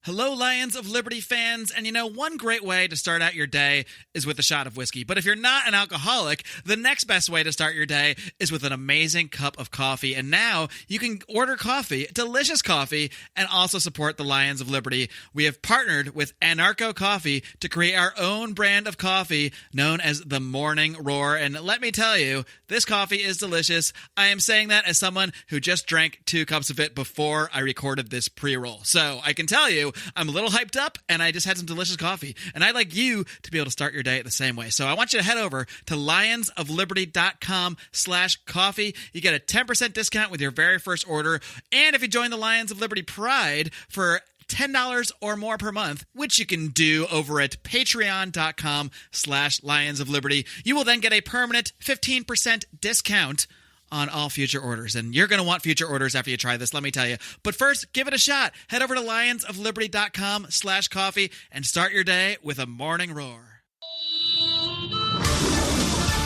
Hello, Lions of Liberty fans, and one great way to start out your day is with a shot of whiskey. But if you're not an alcoholic, the next best way to start your day is with an amazing cup of coffee. And now you can order coffee, delicious coffee, and also support the Lions of Liberty. We have partnered with Anarcho Coffee to create our own brand of coffee known as the Morning Roar. And let me tell you, this coffee is delicious. I am saying that as someone who just drank 2 cups of it before I recorded this pre-roll. So I can tell you, I'm a little hyped up, and I just had some delicious coffee. And I'd like you to be able to start your day the same way. So I want you to head over to lionsofliberty.com/coffee. You get a 10% discount with your very first order. And if you join the Lions of Liberty Pride for $10 or more per month, which you can do over at patreon.com/Lions of Liberty, you will then get a permanent 15% discount on all future orders. And you're going to want future orders after you try this, let me tell you. But first, give it a shot. Head over to lionsofliberty.com/coffee and start your day with a morning roar.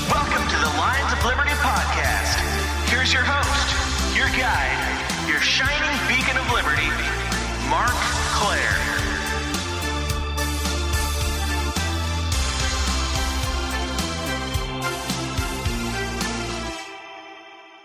Welcome to the Lions of Liberty podcast. Here's your host, your guide, your shining beacon of liberty, Mark Claire.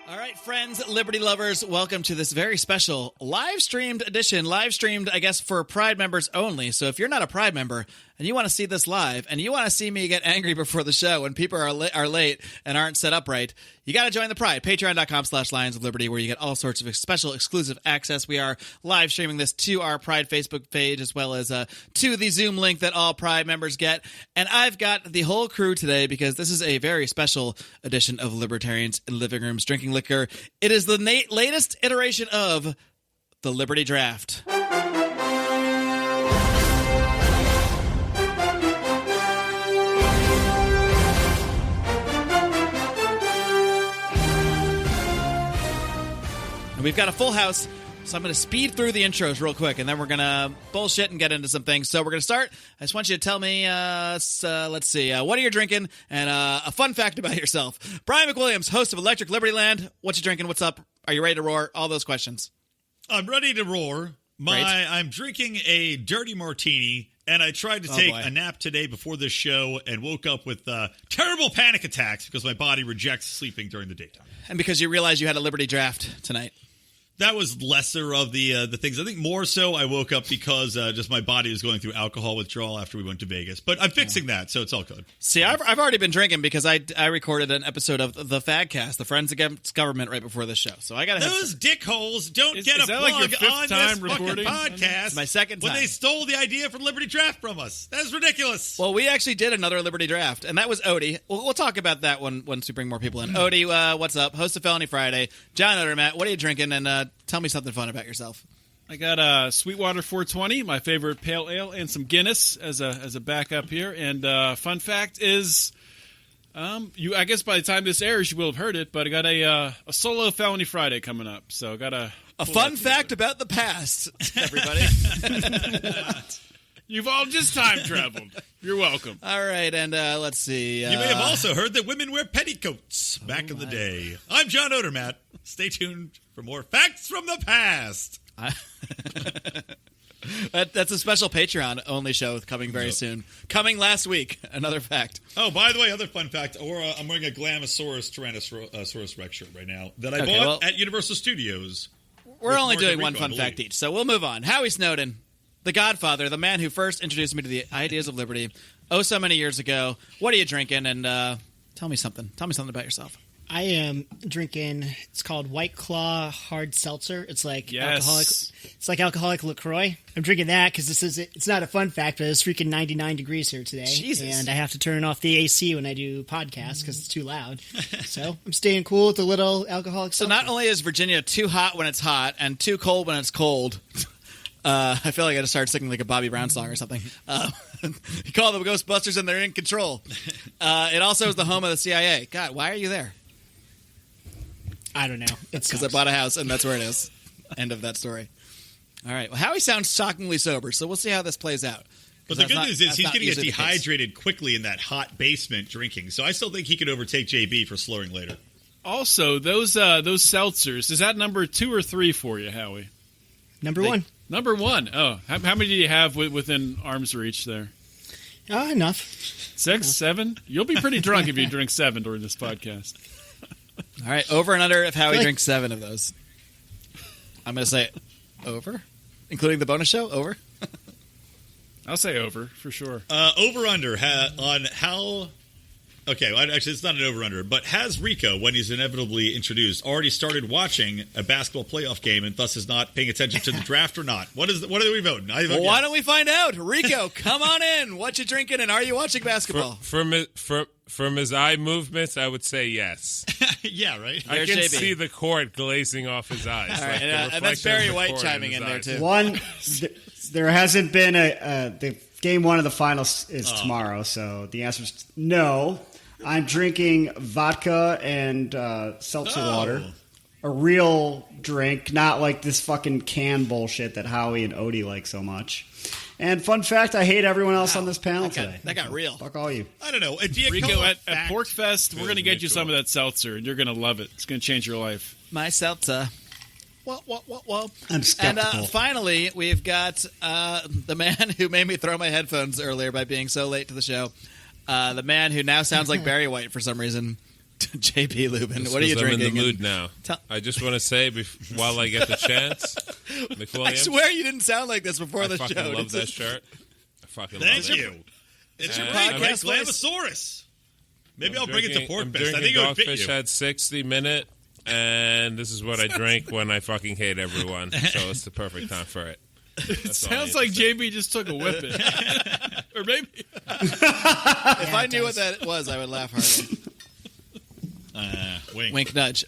All right, friends, Liberty lovers, welcome to this very special live-streamed edition. Live-streamed, I guess, for Pride members only. So if you're not a Pride member and you want to see this live and you want to see me get angry before the show when people are late and aren't set up right, you got to join the Pride. Patreon.com/Lions of Liberty, where you get all sorts of special exclusive access. We are live streaming this to our Pride Facebook page as well as to the Zoom link that all Pride members get. And I've got the whole crew today because this is a very special edition of Libertarians in Living Rooms Drinking Liquor. It is the latest iteration of the Liberty Draft. We've got a full house, so I'm going to speed through the intros real quick, and then we're going to bullshit and get into some things. So we're going to start. I just want you to tell me, let's see, what are you drinking, and a fun fact about yourself. Brian McWilliams, host of Electric Liberty Land. What you drinking? What's up? Are you ready to roar? All those questions. I'm ready to roar. I'm drinking a dirty martini, and I tried to take a nap today before this show and woke up with terrible panic attacks because my body rejects sleeping during the daytime. And because you realized you had a Liberty Draft tonight. That was lesser of the things. I think more so I woke up because just my body was going through alcohol withdrawal after we went to Vegas. But I'm fixing that, so it's all good. See, I've already been drinking because I recorded an episode of the Fadcast, the Friends Against Government, right before this show. So I got those dickholes don't get a plug on this fucking podcast. It's my second time. When they stole the idea for Liberty Draft from us. That is ridiculous. Well, we actually did another Liberty Draft, and that was Odie. We'll talk about that once we bring more people in. Odie, what's up? Host of Felony Friday. John Odermatt, what are you drinking? And tell me something fun about yourself. I got Sweetwater 420, my favorite pale ale, and some Guinness as a backup here. And fun fact is, I guess by the time this airs, you will have heard it, but I got a solo Felony Friday coming up. So I got a fun fact about the past, everybody. You've all just time traveled. You're welcome. All right, and let's see. You may have also heard that women wear petticoats back in the day. I'm John Odermatt. Stay tuned for more facts from the past. That's a special Patreon-only show coming very soon. Coming last week, another fact. Oh, by the way, other fun fact, I'm wearing a Glamosaurus Tyrannosaurus Rex shirt right now that I bought at Universal Studios. We're only doing one fun fact each, so we'll move on. Howie Snowden, the Godfather, the man who first introduced me to the ideas of liberty, so many years ago. What are you drinking? And tell me something. Tell me something about yourself. I am drinking. It's called White Claw Hard Seltzer. It's like alcoholic. It's like alcoholic LaCroix. I'm drinking that because it's not a fun fact, but it's freaking 99 degrees here today. Jesus. And I have to turn off the AC when I do podcasts because it's too loud. So I'm staying cool with a little alcoholic seltzer. So not only is Virginia too hot when it's hot and too cold when it's cold. I feel like I got to start singing like a Bobby Brown song or something. You call them Ghostbusters and they're in control. It also is the home of the CIA. God, why are you there? I don't know. It's because I bought a house and that's where it is. End of that story. All right. Well, Howie sounds shockingly sober, so we'll see how this plays out. But the good news is he's going to get dehydrated quickly in that hot basement drinking. So I still think he could overtake JB for slurring later. Also, those seltzers, is that number 2 or 3 for you, Howie? Number 1. Number one. Oh, how many do you have within arm's reach there? Enough. 6, 7? You'll be pretty drunk if you drink 7 during this podcast. All right, over and under if Howie drinks 7 of those. I'm going to say over, including the bonus show, over. I'll say over, for sure. Over-under on how... Okay, well, actually, it's not an over-under, but has Rico, when he's inevitably introduced, already started watching a basketball playoff game and thus is not paying attention to the draft or not? What are we voting? Well, why don't we find out? Rico, come on in. What you drinking, and are you watching basketball? From his eye movements, I would say yes. Yeah, right? I can see the court glazing off his eyes. All right, and that's Barry White chiming in there, too. There hasn't been the game 1 of the finals is tomorrow, so the answer is no. I'm drinking vodka and seltzer water. A real drink, not like this fucking can bullshit that Howie and Odie like so much. And fun fact, I hate everyone else on this panel today. That got real. Fuck all you. I don't know. Rico, at Porkfest, we're going to get you some of that seltzer, and you're going to love it. It's going to change your life. My seltzer. Whoa. I'm skeptical. And finally, we've got the man who made me throw my headphones earlier by being so late to the show. The man who now sounds like Barry White for some reason. JP Lubin. What are you drinking? I'm in the mood now. I just want to say, while I get the chance, McWilliams, I swear you didn't sound like this before the show. I fucking love that shirt. I fucking love it. Thank you. It's your podcast Glamosaurus. Maybe I'll bring it to Pork Fest. I think it would fit Dogfish you. had 60 Minute, and this is what I drink when I fucking hate everyone. So it's the perfect time for it. It sounds like JB just took a whipping. Or maybe. If I knew what that was, I would laugh harder. Wink nudge.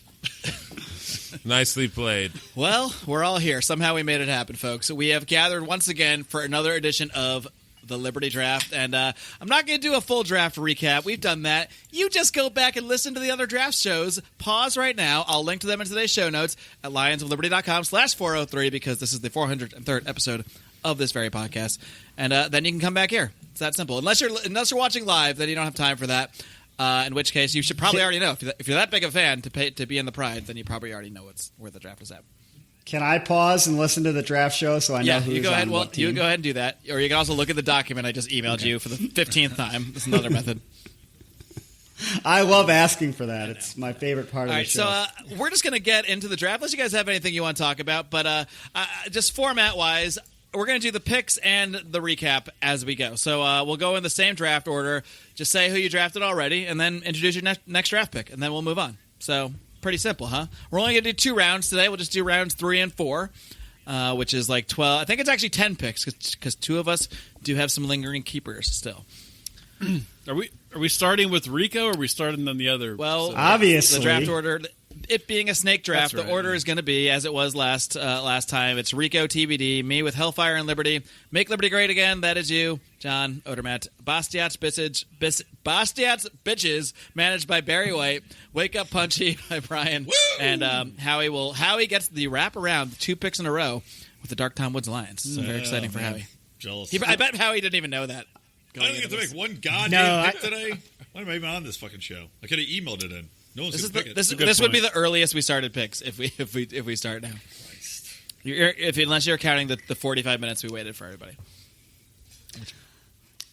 Nicely played. Well, we're all here. Somehow we made it happen, folks. We have gathered once again for another edition of the Liberty Draft, and I'm not going to do a full draft recap. We've done that. You just go back and listen to the other draft shows. Pause right now. I'll link to them in today's show notes at lionsofliberty.com/403 because this is the 403rd episode of this very podcast, and then you can come back here. It's that simple. Unless you're watching live, then you don't have time for that. In which case, you should probably already know. If you're that big a fan to be in the Pride, then you probably already know where the draft is at. Can I pause and listen to the draft show so I know who's you go ahead. on what team? You go ahead and do that, or you can also look at the document I just emailed you for the 15th time. That's another method. I love asking for that. It's my favorite part of the show. So we're just going to get into the draft. Unless you guys have anything you want to talk about, but just format-wise, we're going to do the picks and the recap as we go. So we'll go in the same draft order. Just say who you drafted already, and then introduce your next draft pick, and then we'll move on. So pretty simple, huh? We're only going to do 2 rounds today. We'll just do rounds 3 and 4, which is like 12. I think it's actually 10 picks because 2 of us do have some lingering keepers still. Are we starting with Rico, or are we starting on the other? Well, obviously. The draft order, it being a snake draft, Right, the order is going to be as it was last time. It's Rico, TBD, me with Hellfire and Liberty. Make Liberty great again. That is you, John Odermatt. Bastiat's Bitches, managed by Barry White. Wake Up Punchy by Brian. Woo! And Howie gets the wrap around 2 picks in a row with the Dark Tom Woods Lions. So very exciting for Howie. Jealous. I bet Howie didn't even know that. I don't get to make one goddamn pick today. Why am I even on this fucking show? I could have emailed it in. No one's going to pick it. This would be the earliest we started picks if we start now. Unless you're counting the 45 minutes we waited for everybody.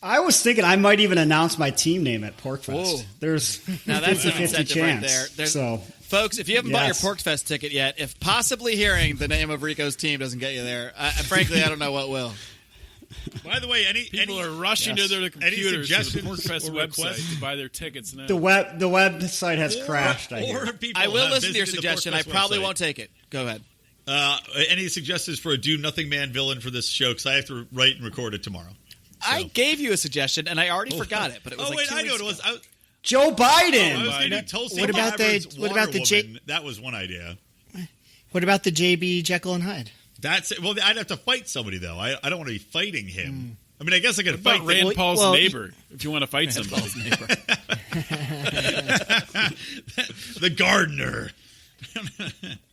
I was thinking I might even announce my team name at Porkfest. Whoa. There's now that's 50-50 chance. Right there. So, folks, if you haven't bought your Porkfest ticket yet, if possibly hearing the name of Rico's team doesn't get you there, frankly, I don't know what will. By the way, people are rushing to their computers to the Porkfest website to buy their tickets now. The website has crashed. I will listen to your suggestion. I probably won't take it. Go ahead. Any suggestions for a Do Nothing Man villain for this show? Because I have to write and record it tomorrow. So. I gave you a suggestion, and I already forgot it. But it was I know what it was. Joe Biden. I was going to do Tulsi What about the That was one idea. What about the JB Jekyll and Hyde? That's it. Well, I'd have to fight somebody though. I don't want to be fighting him. I mean, I guess I could fight Rand Paul's neighbor if you want to fight somebody. The gardener.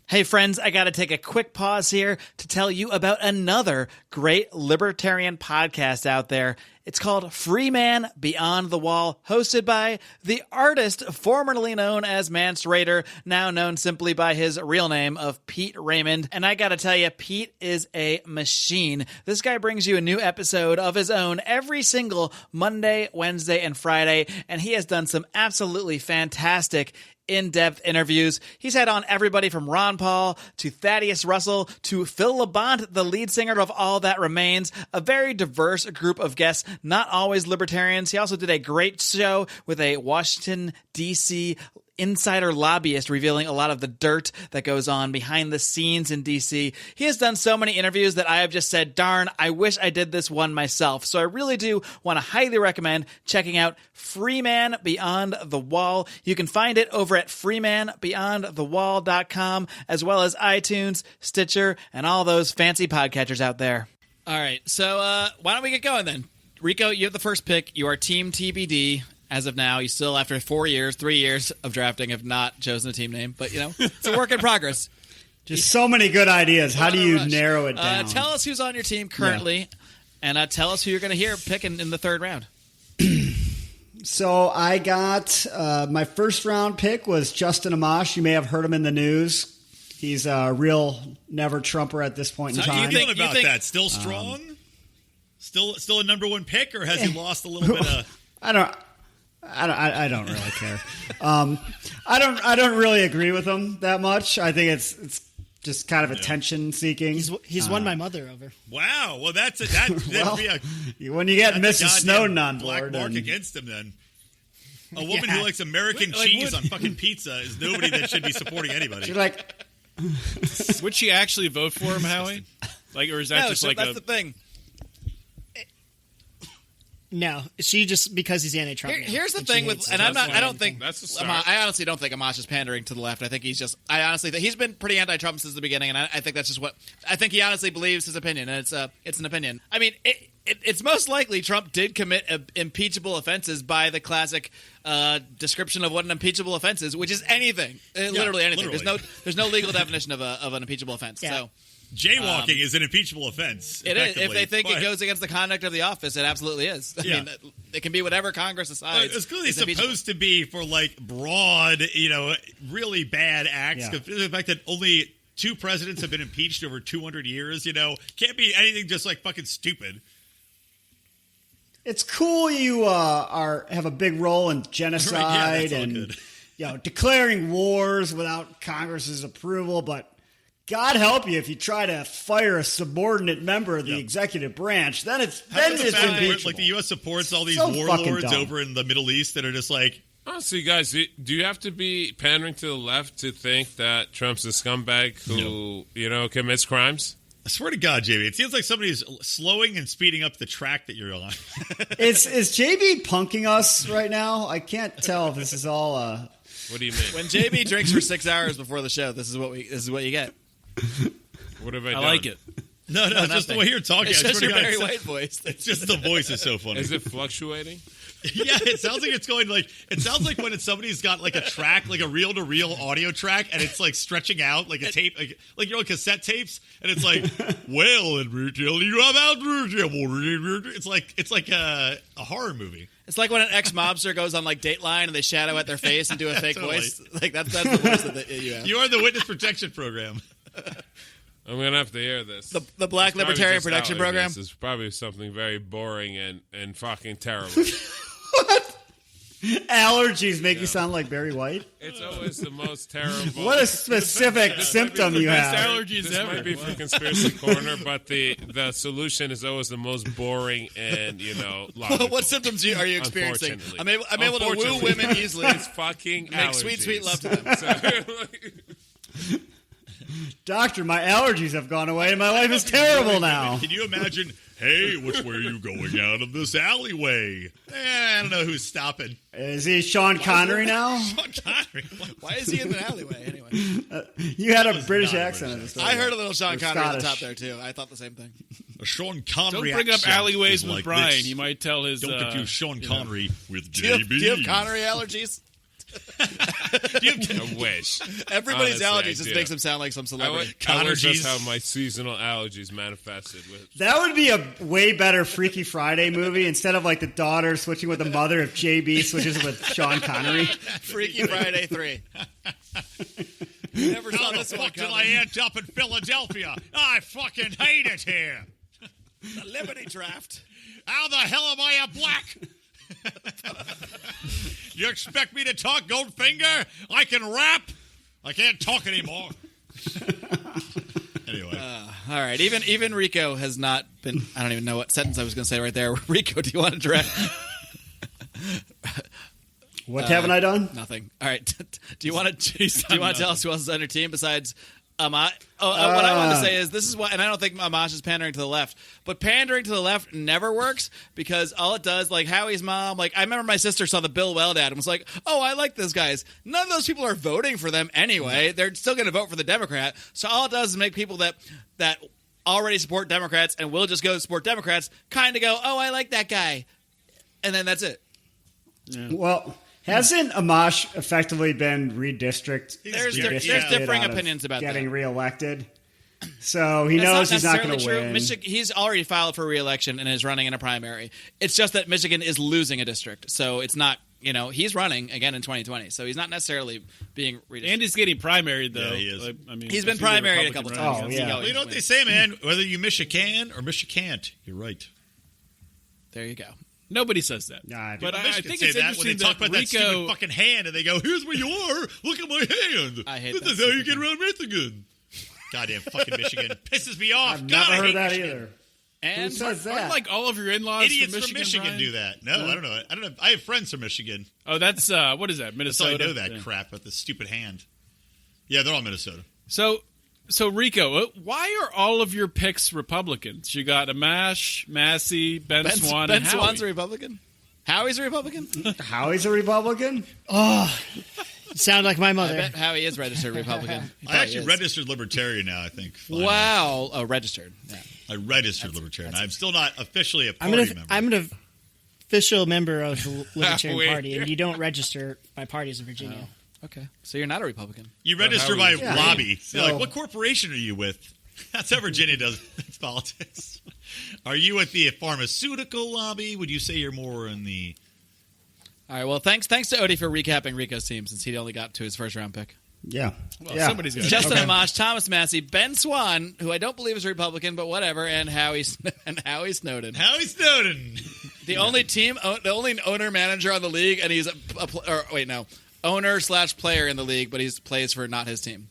Hey, friends, I got to take a quick pause here to tell you about another great libertarian podcast out there. It's called Free Man Beyond the Wall, hosted by the artist formerly known as Mance Raider, now known simply by his real name of Pete Raymond. And I gotta tell you, Pete is a machine. This guy brings you a new episode of his own every single Monday, Wednesday, and Friday, and he has done some absolutely fantastic in-depth interviews. He's had on everybody from Ron Paul to Thaddeus Russell to Phil Labonte, the lead singer of All That Remains. A very diverse group of guests, not always libertarians. He also did a great show with a Washington, D.C. insider lobbyist revealing a lot of the dirt that goes on behind the scenes in DC. He has done so many interviews that I have just said, darn, I wish I did this one myself. So I really do want to highly recommend checking out Free Man Beyond the Wall. You can find it over at freemanbeyondthewall.com, as well as iTunes, Stitcher, and all those fancy podcatchers out there. All right, so why don't we get going then? Rico, you have the first pick. You are Team TBD. As of now, you still, after 3 years of drafting, have not chosen a team name. But, it's a work in progress. Just so many good ideas. How do you narrow it down? Tell us who's on your team currently, and tell us who you're going to hear picking in the third round. So I got my first round pick was Justin Amash. You may have heard him in the news. He's a real never-Trumper at this point in time. How do you feel about that? Still strong? Still a number one pick, or has he lost a little bit of... I don't really care. I don't really agree with him that much. I think it's just kind of attention seeking. He's won my mother over. Wow. Well, that'd be when you get Mrs. Snowden on board, black mark against him. Then a woman who likes American cheese on fucking pizza is nobody that should be supporting anybody. You're like, would she actually vote for him, Howie? Or is that just that's the thing. No, she just because he's anti-Trump. Here's the thing with, and I honestly don't think Amash is pandering to the left. I think I honestly think he's been pretty anti-Trump since the beginning, and I think that's just what I think he honestly believes his opinion, and it's an opinion. I mean, it's most likely Trump did commit impeachable offenses by the classic description of what an impeachable offense is, which is anything, literally anything. Literally. There's no legal definition of an impeachable offense. Yeah. So. Jaywalking is an impeachable offense. It is. If they think it goes against the conduct of the office, it absolutely is. I mean, it can be whatever Congress decides. It's clearly supposed to be for broad, really bad acts. Yeah. The fact that only 2 presidents have been impeached over 200 years, can't be anything just fucking stupid. It's cool you have a big role in genocide and declaring wars without Congress's approval, but God help you if you try to fire a subordinate member of the executive branch. Then it's impeachable. The U.S. supports all these warlords over in the Middle East that are just honestly, guys, do you have to be pandering to the left to think that Trump's a scumbag who commits crimes? I swear to God, JB, it seems like somebody's slowing and speeding up the track that you're on. Is JB punking us right now? I can't tell if this is all. What do you mean? When JB drinks for 6 hours before the show, this is what you get. What have I done? I like it. No, just the way you're talking. It's just your Barry White voice. It's just the voice is so funny. Is it fluctuating? Yeah, it sounds like it's going it sounds like when somebody's got a track, a reel-to-reel audio track, and it's stretching out like a tape, like your old cassette tapes, and it's well, and you about it's like a horror movie. It's like when an ex-mobster goes on Dateline and they shadow at their face and do a fake voice. That's the voice that you have. You are the witness protection program. I'm going to have to hear this. The Black Libertarian Protection Program? This is probably something very boring and fucking terrible. What? Allergies make you sound like Barry White? It's always the most terrible. What a specific symptom you have. Allergies this ever. Might be for Conspiracy Corner, but the solution is always the most boring and, logical. What symptoms are you experiencing? I'm able to woo women easily. It's fucking make allergies. sweet love to them. Doctor, my allergies have gone away and my life is terrible now. Can you imagine, hey, which way are you going out of this alleyway? I don't know who's stopping. Is he Sean Connery now? Sean Connery? Why is he in the alleyway anyway? You had a British accent in this story. I heard a little Sean Connery at the top there too. I thought the same thing. A Sean Connery Don't bring up alleyways with Brian. This. You might tell his... Don't confuse Sean Connery with JB. JB. Do you have Connery allergies? I wish. Everybody's Honestly, allergies just makes them sound like some I celebrity. would just have my seasonal allergies manifested with. That would be a way better Freaky Friday movie instead of like the daughter switching with the mother if JB switches with Sean Connery. Freaky Friday 3. You never saw this one Till I coming. end up in Philadelphia. I fucking hate it here. The Liberty Draft. How the hell am I a black? You expect me to talk Goldfinger? I can rap. I can't talk anymore. Anyway. All right. Even Rico has not been. I don't even know what sentence I was going to say right there. Rico, do you want to direct? What haven't I done? Nothing. All right. Do you want to tell us who else is on your team besides Amash? What I wanted to say is this is why, and I don't think Amash is pandering to the left, but pandering to the left never works because all it does, like Howie's mom, like I remember my sister saw the Bill Weld ad and was like, oh, I like those guys. None of those people are voting for them anyway. They're still going to vote for the Democrat. So all it does is make people that already support Democrats and will just go support Democrats kind of go, oh, I like that guy. And then that's it. Yeah. Well, hasn't Amash effectively been redistricted? There's differing opinions about getting that. reelected. So he knows he's not going to win. He's already filed for re-election and is running in a primary. It's just that Michigan is losing a district, so it's not. He's running again in 2020, so he's not necessarily being redistricted. And he's getting primaried, though. Yeah, he is. I mean, he's been primaried a couple times. Oh, yeah. Well, you know what they say, man? Whether you Michigan or Michican't, you're right. There you go. Nobody says that. Nah, but I think say it's that when they interesting talk about that stupid Rico. fucking hand and they go, "Here's where you are. Look at my hand. I hate this that is how you stupid get thing. around Michigan." Goddamn fucking Michigan pisses me off. I've God, never I heard hate that Michigan. either. And Who says Aren't that? like all of your in-laws Idiots from Michigan, Brian? do that. No, I don't know. I don't know. I have friends from Michigan. Oh, that's what is that? That's Minnesota. all I know that Yeah. crap with the stupid hand. Yeah, they're all Minnesota. So Rico, why are all of your picks Republicans? You got Amash, Massey, Ben Swan, Ben and Howie. Swan's a Republican. Howie's a Republican. Howie's a Republican? Sound like my I mother. bet Howie is registered Republican. He I probably actually is. registered libertarian now, I think. finally. Wow. Oh, registered. Yeah. I registered libertarian. I'm still not officially a I'm party an member. official member of the Libertarian Wait. Party, and you don't register by parties in Virginia. Okay. So you're not a Republican. You register by Howie is lobby. You're like, So- what corporation are you with? That's how Virginia does its politics. Are you with the pharmaceutical lobby? Would you say you're more in the... All right. Well, thanks to Odie for recapping Rico's team since he only got to his first round pick. Yeah. Well, yeah. somebody's got Justin Amash, Thomas Massey, Ben Swan, who I don't believe is a Republican, but whatever, and Howie Snowden. Howie Snowden. The only owner manager on the league, and he's owner/player in the league, but he plays for not his team.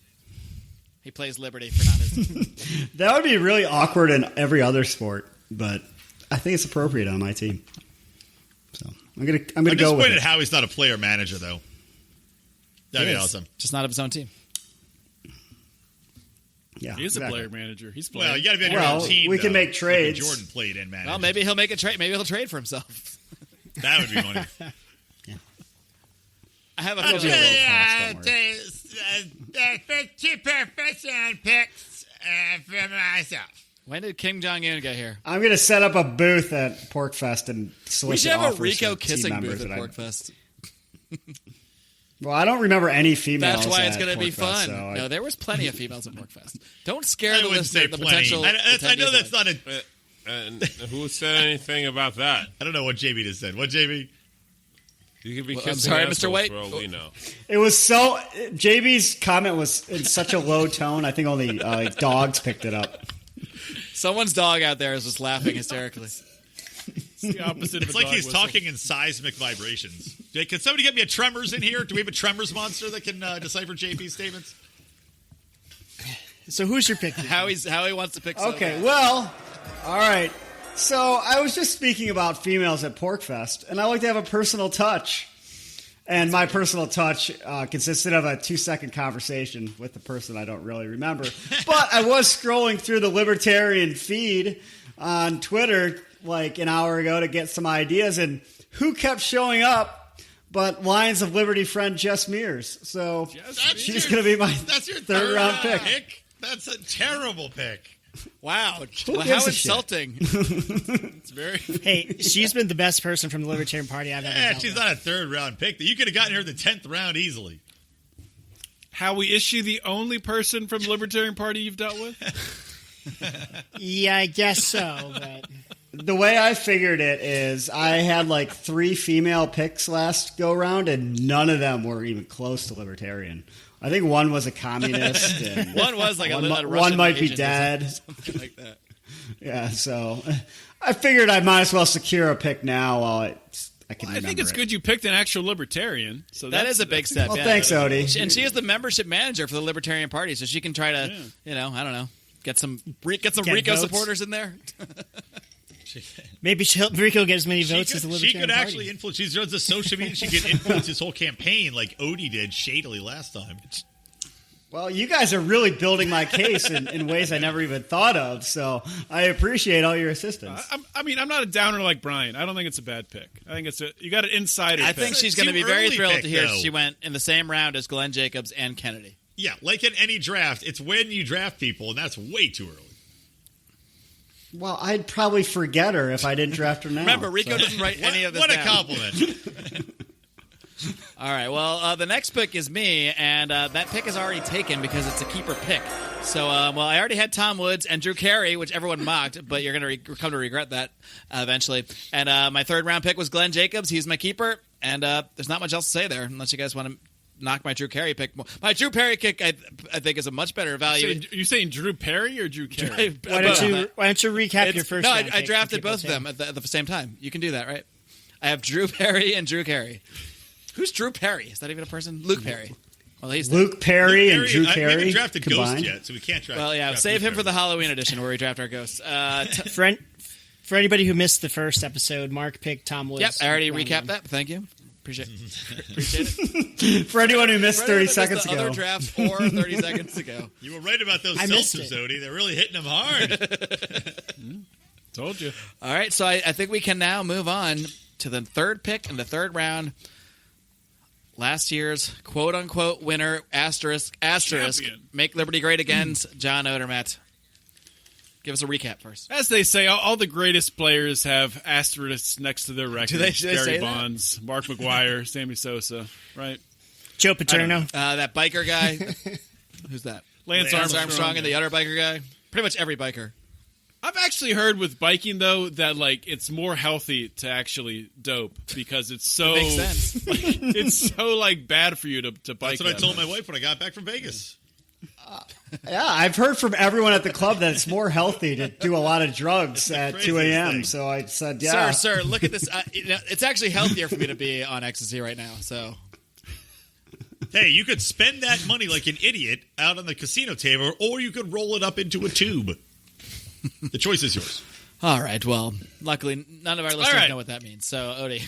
He plays Liberty for not his team. That would be really awkward in every other sport, but I think it's appropriate on my team. So I'm gonna I'm go with disappointed it. Howie's not a player manager, though. That'd be He is, awesome. just not of his own team. Yeah, He is exactly. a player manager. He's playing. Well, you got to be on your Well, own team. we can though. make trades. Like when Jordan played and managed. Well, maybe he'll make a trade. Maybe he'll trade for himself. That would be funny. I have a It'll be feeling. a little cost, don't worry. 50% picks for myself. When did Kim Jong-un get here? I'm going to set up a booth at Porkfest and We solicit should have a offers Rico for team kissing members booth at that I- Porkfest. Well, I don't remember any females. That's why it's going to be fun. So No, there was plenty of females at Porkfest. Don't scare I the wouldn't listener. say The plenty. potential. I know attendees that's of it. not a... And who said anything about that? I don't know what JB just said. What, JB? You could be Well, kissing I'm sorry, Mr. assholes White. for all we know. It was so... JB's comment was in such a low tone, I think only dogs picked it up. Someone's dog out there is just laughing hysterically. It's the opposite of It's a like dog he's whistle. talking in seismic vibrations. Jay, can somebody get me a Tremors in here? Do we have a Tremors monster that can decipher JB's statements? So who's your pick? Howie wants to pick. so Okay, bad. well, all right. So I was just speaking about females at Porkfest, and I like to have a personal touch. And my personal touch consisted of a 2-second conversation with the person I don't really remember. But I was scrolling through the Libertarian feed on Twitter like an hour ago to get some ideas, and who kept showing up but Lions of Liberty friend Jess Mears. So she's going to be my That's your third round pick. That's a terrible pick. Wow. Who How gives a shit? insulting. It's very. Hey, she's been the best person from the Libertarian Party I've ever Yeah, dealt she's with. not a third-round pick. You could have gotten her in the 10th round easily. Howie, is she the only person from the Libertarian Party you've dealt with? Yeah, I guess so. But The way I figured it is I had like 3 female picks last go-round, and none of them were even close to libertarian. I think one was a communist. And One was like one, a one Russian might be agent or dead. something like that. Yeah, so I figured I might as well secure a pick now while I can I remember think it's it. good you picked an actual libertarian. So That is a big step. Well, yeah. thanks, Odie. And she is the membership manager for the Libertarian Party, so she can try to, I don't know, get some Rico votes. supporters in there. maybe Rico get as many votes as the She Libertarian could Party. actually influence. She runs a social media. She could influence his whole campaign like Odie did shadily last time. Well, you guys are really building my case in ways I never even thought of, so I appreciate all your assistance. I'm not a downer like Brian. I don't think it's a bad pick. I think you got an insider. I pick. think she's Too going to be very early thrilled pick, to hear though. she went in the same round as Glenn Jacobs and Kennedy. Yeah, like in any draft, it's when you draft people, and that's way too early. Well, I'd probably forget her if I didn't draft her now. Remember, Rico doesn't write any of this What a down. compliment. All right, well, the next pick is me, and that pick is already taken because it's a keeper pick. So, I already had Tom Woods and Drew Carey, which everyone mocked, but you're going to come to regret that eventually. And my third-round pick was Glenn Jacobs. He's my keeper, and there's not much else to say there unless you guys want to knock my Drew Carey pick. My Drew Perry kick, I think, is a much better value. You saying Drew Perry or Drew Carey? Why don't you recap your first? No, round I pick drafted for both of people, them too? at the same time. You can do that, right? I have Drew Perry and Drew Carey. Who's Drew Perry? Is that even a person? Luke Perry. Well, he's Luke Perry and Drew We Carey haven't drafted combined. Ghost yet, so we can't draft. Well, yeah. draft Save him Luke for the Perry. Halloween edition where we draft our ghosts. For anybody who missed the first episode, Mark picked Tom Woods. Yep, I already round recapped one. that. Thank you. Appreciate it. For anyone who missed For anyone 30 that seconds missed the ago. other drafts 30 seconds ago. You were right about those I missed seltzers, it. Odie. They're really hitting them hard. Told you. All right, so I think we can now move on to the third pick in the third round. Last year's quote-unquote winner, asterisk, Champion. Make Liberty Great Again, John Odermatt. Give us a recap first. As they say, all the greatest players have asterisks next to their records. Do they Barry say that? Bonds, Mark McGuire, Sammy Sosa, right? Joe Paterno. That biker guy. Who's that? Lance Armstrong. And the other biker guy. Pretty much every biker. I've actually heard with biking though that like it's more healthy to actually dope because it's so Makes sense. it's so like bad for you to bike. That's what I that told much. my wife when I got back from Vegas. Yeah, I've heard from everyone at the club that it's more healthy to do a lot of drugs at 2 craziest a.m. thing. So I said, yeah. Sir, look at this. It's actually healthier for me to be on ecstasy right now. So Hey, you could spend that money like an idiot out on the casino table, or you could roll it up into a tube. The choice is yours. All right. Well, luckily, none of our listeners right. know what that means. So, Odie,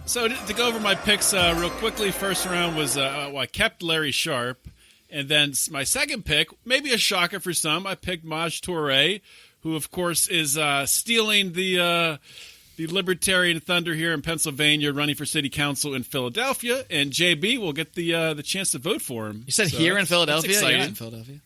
So to go over my picks real quickly, first round was I kept Larry Sharp, and then my second pick, maybe a shocker for some, I picked Maj Toure, who of course is stealing the Libertarian Thunder here in Pennsylvania, running for city council in Philadelphia, and JB will get the chance to vote for him. you said So here in that's Philadelphia. You're exciting. not in Philadelphia.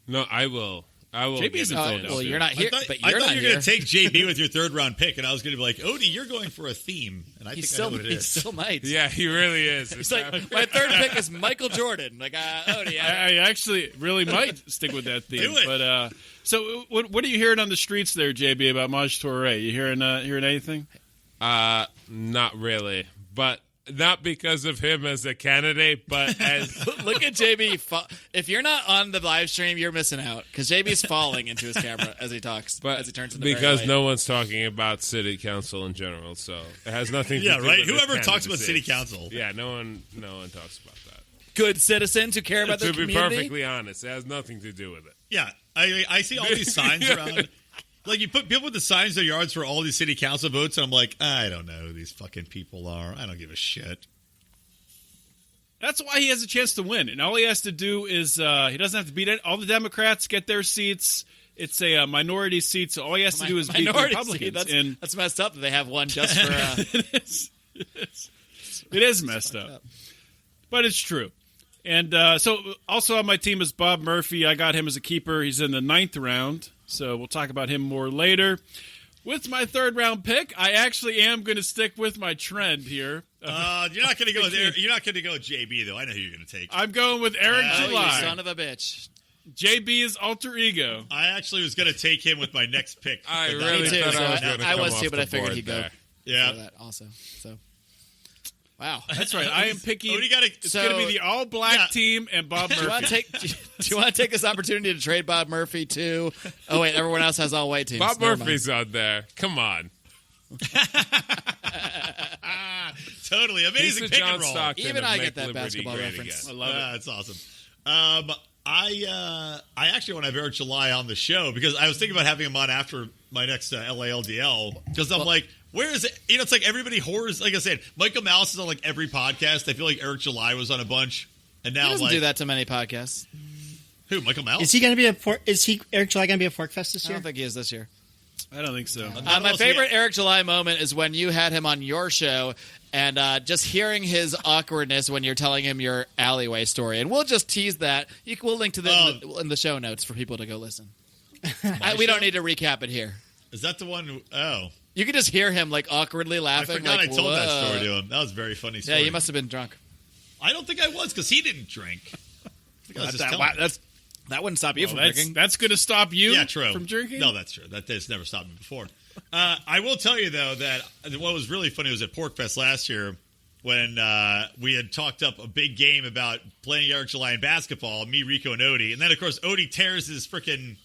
No, I will. JB's in get Philadelphia. Well, you're not here, I but thought you're not you were here. going to take JB with your third round pick, and I was going to be like, Odie, you're going for a theme, and I He think I still, know what it he is. still might. Yeah, he really is. It's like my third pick is Michael Jordan. Like, Odie, I actually really might stick with that theme. Do it. But so what are you hearing on the streets there, JB, about Maj Toure? You hearing anything? Not really, but not because of him as a candidate, but as look at JB. If you're not on the live stream, you're missing out because JB's falling into his camera as he talks, but as he turns into because Barry no White. one's talking about city council in general, so it has nothing. Yeah, to do right? with his Whoever talks about candidacy. city council. Yeah, no one talks about that. Good citizens who care about their To be community. perfectly honest, it has nothing to do with it. Yeah, I see all these signs around. Like, you put people with the signs in their yards for all these city council votes, and I'm like, I don't know who these fucking people are. I don't give a shit. That's why he has a chance to win, and all he has to do is he doesn't have to beat it. All the Democrats get their seats. It's a minority seat, so all he has to do is beat the Minority Republicans. seat. That's messed up that they have one just for. It is messed up, but it's true. And so also on my team is Bob Murphy. I got him as a keeper. He's in the 9th round, so we'll talk about him more later. With my 3rd round pick, I actually am going to stick with my trend here. You're not going to go there. You're not going to go with JB though. I know who you're going to take. I'm going with Eric July. You son of a bitch. JB is alter ego. I actually was going to take him with my next pick. I really thought I was going to come off too, but I the figured board he'd go. there. Yeah. For that also. So, wow. That's right. I am picking. It's So- going to be the all-black team and Bob Do you want Murphy. to take this opportunity to trade Bob Murphy too? Oh wait, everyone else has all white teams. Bob Never mind. Murphy's on there. Come on. Totally He's amazing the pick John and roll. Stockton Even of I Make get that Liberty basketball Great reference. Again. I love it. That's awesome. I actually want to have Eric July on the show because I was thinking about having him on after my next LALDL because I'm like, where is it? It's like everybody whores. Like I said, Michael Malice is on like every podcast. I feel like Eric July was on a bunch, and now He doesn't like do that to many podcasts. who? Michael Malice? Is he going to be Eric July going to be a Fork Fest this I year? don't think he is this year. I don't think so. My favorite Eric July moment is when you had him on your show and just hearing his awkwardness when you're telling him your alleyway story. And we'll just tease that. We'll link to that in the show notes for people to go listen. We don't need to recap it here. Is that the one? Oh, You could just hear him like awkwardly I laughing. forgot like, I told that "Whoa." story to him. That was a very funny. Yeah, Story. you must have been drunk. I don't think I was because he didn't drink. I think I was just telling him. That wouldn't stop you from That's, drinking. that's going to stop you Yeah, true. from drinking? No, that's true. That has never stopped me before. I will tell you, though, that what was really funny was at PorkFest last year when we had talked up a big game about playing Eric July in basketball, me, Rico, and Odie. And then, of course, Odie tears his freaking,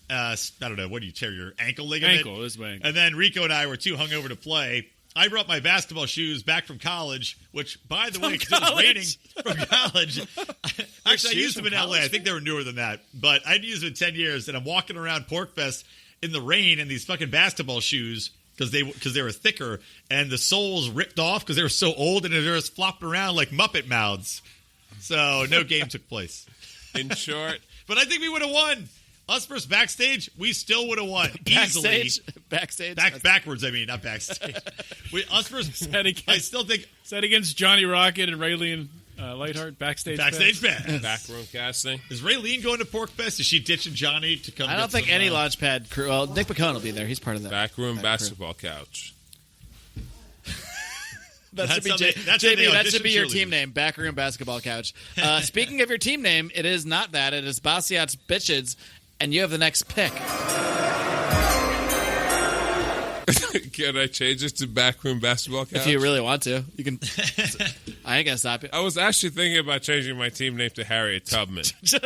I don't know, what do you tear, your ankle ligament? Ankle, this is my ankle. And then Rico and I were too hungover to play. I brought my basketball shoes back from college, which, by the way, 'cause it was raining from college. Actually, I used them in LA. I think they were newer than that. But I'd used them in 10 years, and I'm walking around PorkFest in the rain in these fucking basketball shoes because they were thicker, and the soles ripped off because they were so old, and they were just flopping around like Muppet mouths. So no game took place. In short, But I think we would have won. Us versus backstage, we still would have won easily. Backstage. Backwards, I mean, not backstage. Us versus. I still think Is that against Johnny Rocket and Raylene Lightheart backstage? backstage bad. backroom casting. Is Raylene going to PorkFest? Is she ditching Johnny to come? I don't get think some, any Launchpad crew. Well, Nick McCone will be there. He's part of that. Backroom that basketball couch. That should be That's something- that's what they JB. That audition should be your cheerleaders. team name. Backroom Basketball Couch. Speaking of your team name, it is not that. It is Bastiat's Bitches, and you have the next pick. Can I change it to backroom basketball couch? If you really want to, you can. I ain't gonna stop you. I was actually thinking about changing my team name to Harriet Tubman. So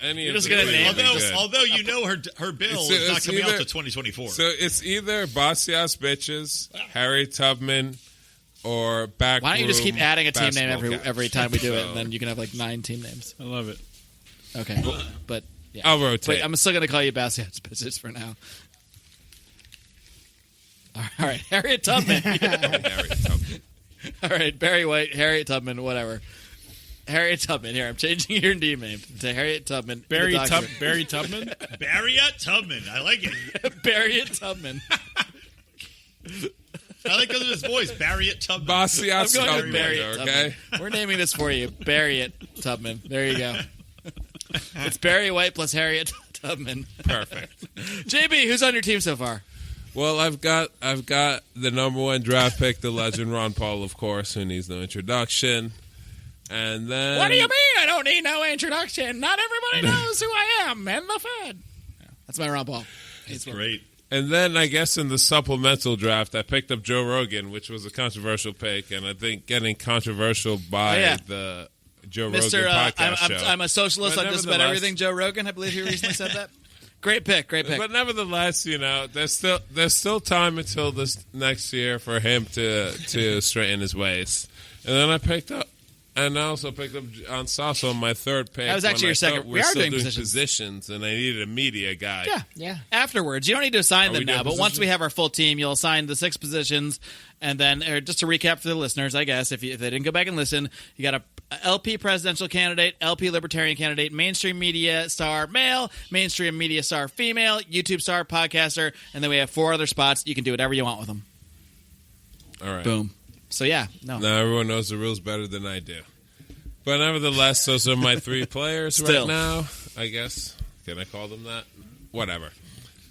any You're of just the gonna three name would be good. although you know her bill is not it's coming out either- to 2024. So it's either Bastiat's Bitches, Harriet Tubman, or backroom. Why don't you just keep adding a team name basketball every couch? time we do it, So- and then you can have like 9 team names. I love it. Okay, but yeah. I'll rotate. But I'm still gonna call you Bastiat's Bitches for now. All right, Harriet Tubman. Harriet Tubman. All right, Barry White, Harriet Tubman, whatever. Harriet Tubman. Here, I'm changing your team name to Harriet Tubman. Barry The doctor. Tubman? Barriott Tubman. I like it. Barriet Tubman. I like because of his voice. Barriott Tubman. Bastiat's I'm going Tubman, with Barriet okay? Tubman. We're naming this for you. Barriet Tubman. There you go. It's Barry White plus Harriet Tubman. Perfect. JB, who's on your team so far? Well, I've got the number 1 draft pick, the legend Ron Paul, of course, who needs no introduction. And then What do you mean? I don't need no introduction. Not everybody knows who I am. And the Fed. That's my Ron Paul. It's great. And then I guess in the supplemental draft, I picked up Joe Rogan, which was a controversial pick, and I think getting controversial by the Joe Mr. Rogan podcast show. I'm a socialist But on just about nevertheless- everything Joe Rogan. I believe he recently said that. Great pick. But nevertheless, there's still time until this next year for him to straighten his ways. And then I also picked up John Sasso on my third pick. That was actually when your I second. thought We are still doing positions, and I needed a media guy. Yeah. Afterwards, you don't need to assign Are them we now. doing But once we positions? have our full team, you'll assign the 6 positions, and then just to recap for the listeners, I guess if they didn't go back and listen, you got a LP presidential candidate, LP libertarian candidate, mainstream media star male, mainstream media star female, YouTube star podcaster, and then we have 4 other spots. You can do whatever you want with them. All right. Boom. So yeah, no. Now everyone knows the rules better than I do. But nevertheless, those are my three players right now, I guess. Can I call them that? Whatever.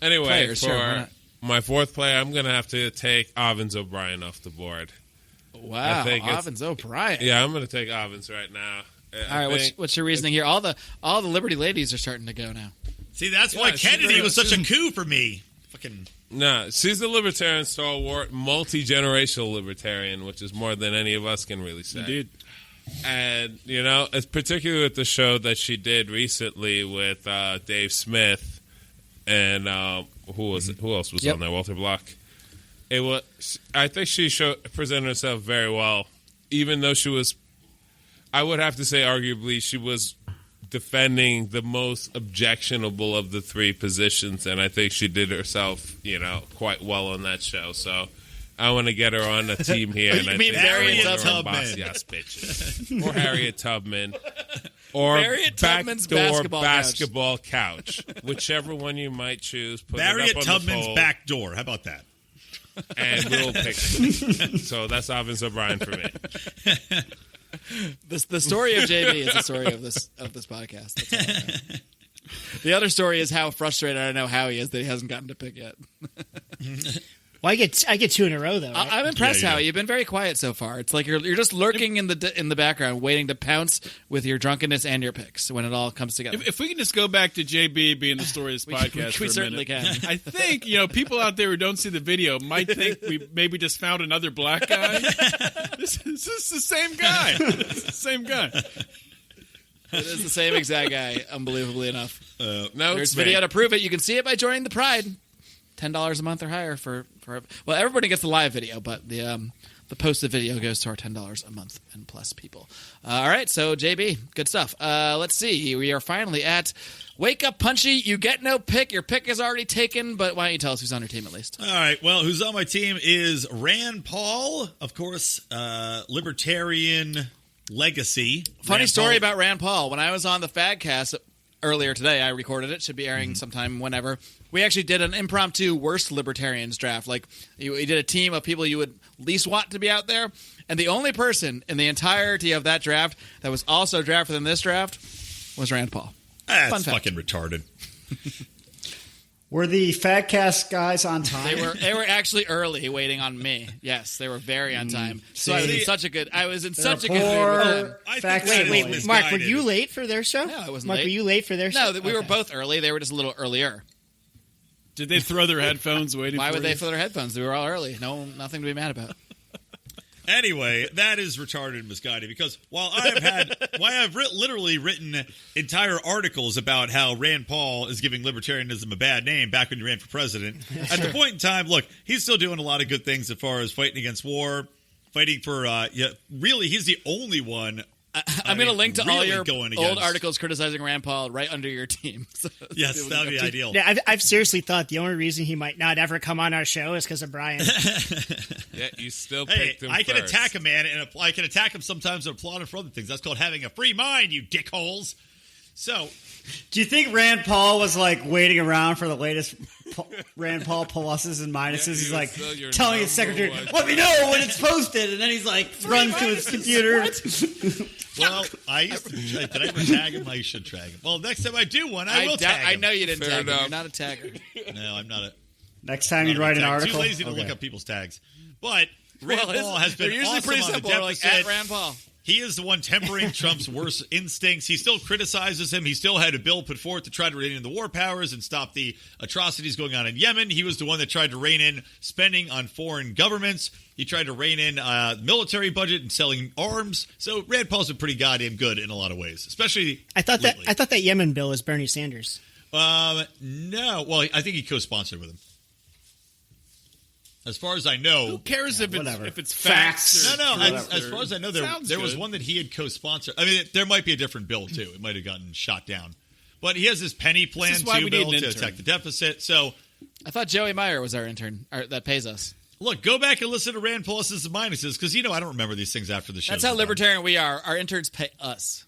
Anyway, Players, for sure, my fourth player, I'm going to have to take Ovens O'Brien off the board. Wow, Ovens O'Brien. Yeah, I'm going to take Ovens right now. All right, what's your reasoning here? All the Liberty ladies are starting to go now. See, that's why Kennedy was such a coup for me. Fucking... No, she's a libertarian stalwart, multi-generational libertarian, which is more than any of us can really say. Indeed. And, you know, it's particularly with the show that she did recently with Dave Smith and who else was on there? Walter Block. I think she presented herself very well, even though she was, I would have to say, arguably, she was defending the most objectionable of the three positions, and I think she did herself, quite well on that show. So I want to get her on a team here. You mean Harriet Tubman? Yes, bitch. Or Harriet Tubman. Or Harriet Tubman's basketball couch. Whichever one you might choose. Put Harriet it up on Tubman's the poll, back door. How about that? and we'll pick it. So that's Ovens O'Brien for me. The story of JB is the story of this podcast. That's all I know. The other story is how frustrated I know Howie is that he hasn't gotten to pick yet. Well, I get two in a row though. Right? I'm impressed, Yeah, Howie. You've been very quiet so far. It's like you're just lurking in the background, waiting to pounce with your drunkenness and your picks when it all comes together. If we can just go back to JB being the story of this podcast for we a certainly minute. can. I think people out there who don't see the video might think we maybe just found another black guy. This is the same guy. It's the same guy. It is the same exact guy, unbelievably enough. No, There's video to prove it. You can see it by joining the Pride. $10 a month or higher for everybody gets the live video, but the posted video goes to our $10 a month and plus people. All right, so JB, good stuff. Let's see. We are finally at Wake Up Punchy. You get no pick. Your pick is already taken, but why don't you tell us who's on your team at least? All right. Well, who's on my team is Rand Paul, of course, libertarian legacy. Funny Rand story Paul. about Rand Paul. When I was on the Fadcast earlier today, I recorded it. Should be airing sometime whenever. We actually did an impromptu worst libertarians draft. Like, we did a team of people you would least want to be out there. And the only person in the entirety of that draft that was also drafted in this draft was Rand Paul. That's fucking retarded. Were the Fatcast guys on time? They were actually early waiting on me. Yes, they were very on time. So I was in such a good mood with them. Wait, Mark, were you late for their show? No, I wasn't Mark, late. were you late for their show? No, we were both early. They were just a little earlier. Did they throw their headphones waiting Why for would they you? throw their headphones? They were all early. Nothing to be mad about. Anyway, that is retarded and misguided because while I've literally written entire articles about how Rand Paul is giving libertarianism a bad name back when he ran for president, at the point in time, look, he's still doing a lot of good things as far as fighting against war, fighting for, really, he's the only one. I'm going to link to all your going old against. articles criticizing Rand Paul right under your team. So Yes, that would be ideal. Yeah, I've seriously thought the only reason he might not ever come on our show is because of Brian. Yeah, you still Hey, picked him I can first. attack a man, and I can attack him sometimes and applaud him for other things. That's called having a free mind, you dickholes. So, Do you think Rand Paul was like waiting around for the latest Rand Paul pluses and minuses? Yeah, he's he like was still your telling his number secretary, one. "Let me know when it's posted," and then he's like runs to his computer. well, I used to did I ever tag him? I should tag him. Well, next time I do one, I will tag him. I know you didn't Fair tag him. enough. You're not a tagger. No, I'm not a. Next time you write an tag. article, Too lazy to look Okay. up people's tags. But Rand Paul has been they're usually awesome pretty on simple. the We're like, deficit. at Rand Paul. He is the one tempering Trump's worst instincts. He still criticizes him. He still had a bill put forth to try to rein in the war powers and stop the atrocities going on in Yemen. He was the one that tried to rein in spending on foreign governments. He tried to rein in military budget and selling arms. So Rand Paul's been pretty goddamn good in a lot of ways, especially I thought lately. that Yemen bill was Bernie Sanders. No. Well, I think he co-sponsored with him. As far as I know, Who cares if whatever. it's facts? No, or as far as I know, Sounds there was good. one that he had co-sponsored. I mean, there might be a different bill, too. It might have gotten shot down. But he has this penny plan, is why too, we need bill an to intern. attack the deficit. So, I thought Joey Meyer was our intern that pays us. look, go back and listen to Rand Paul's and minuses, because, I don't remember these things after the show. That's how libertarian we are. Our interns pay us.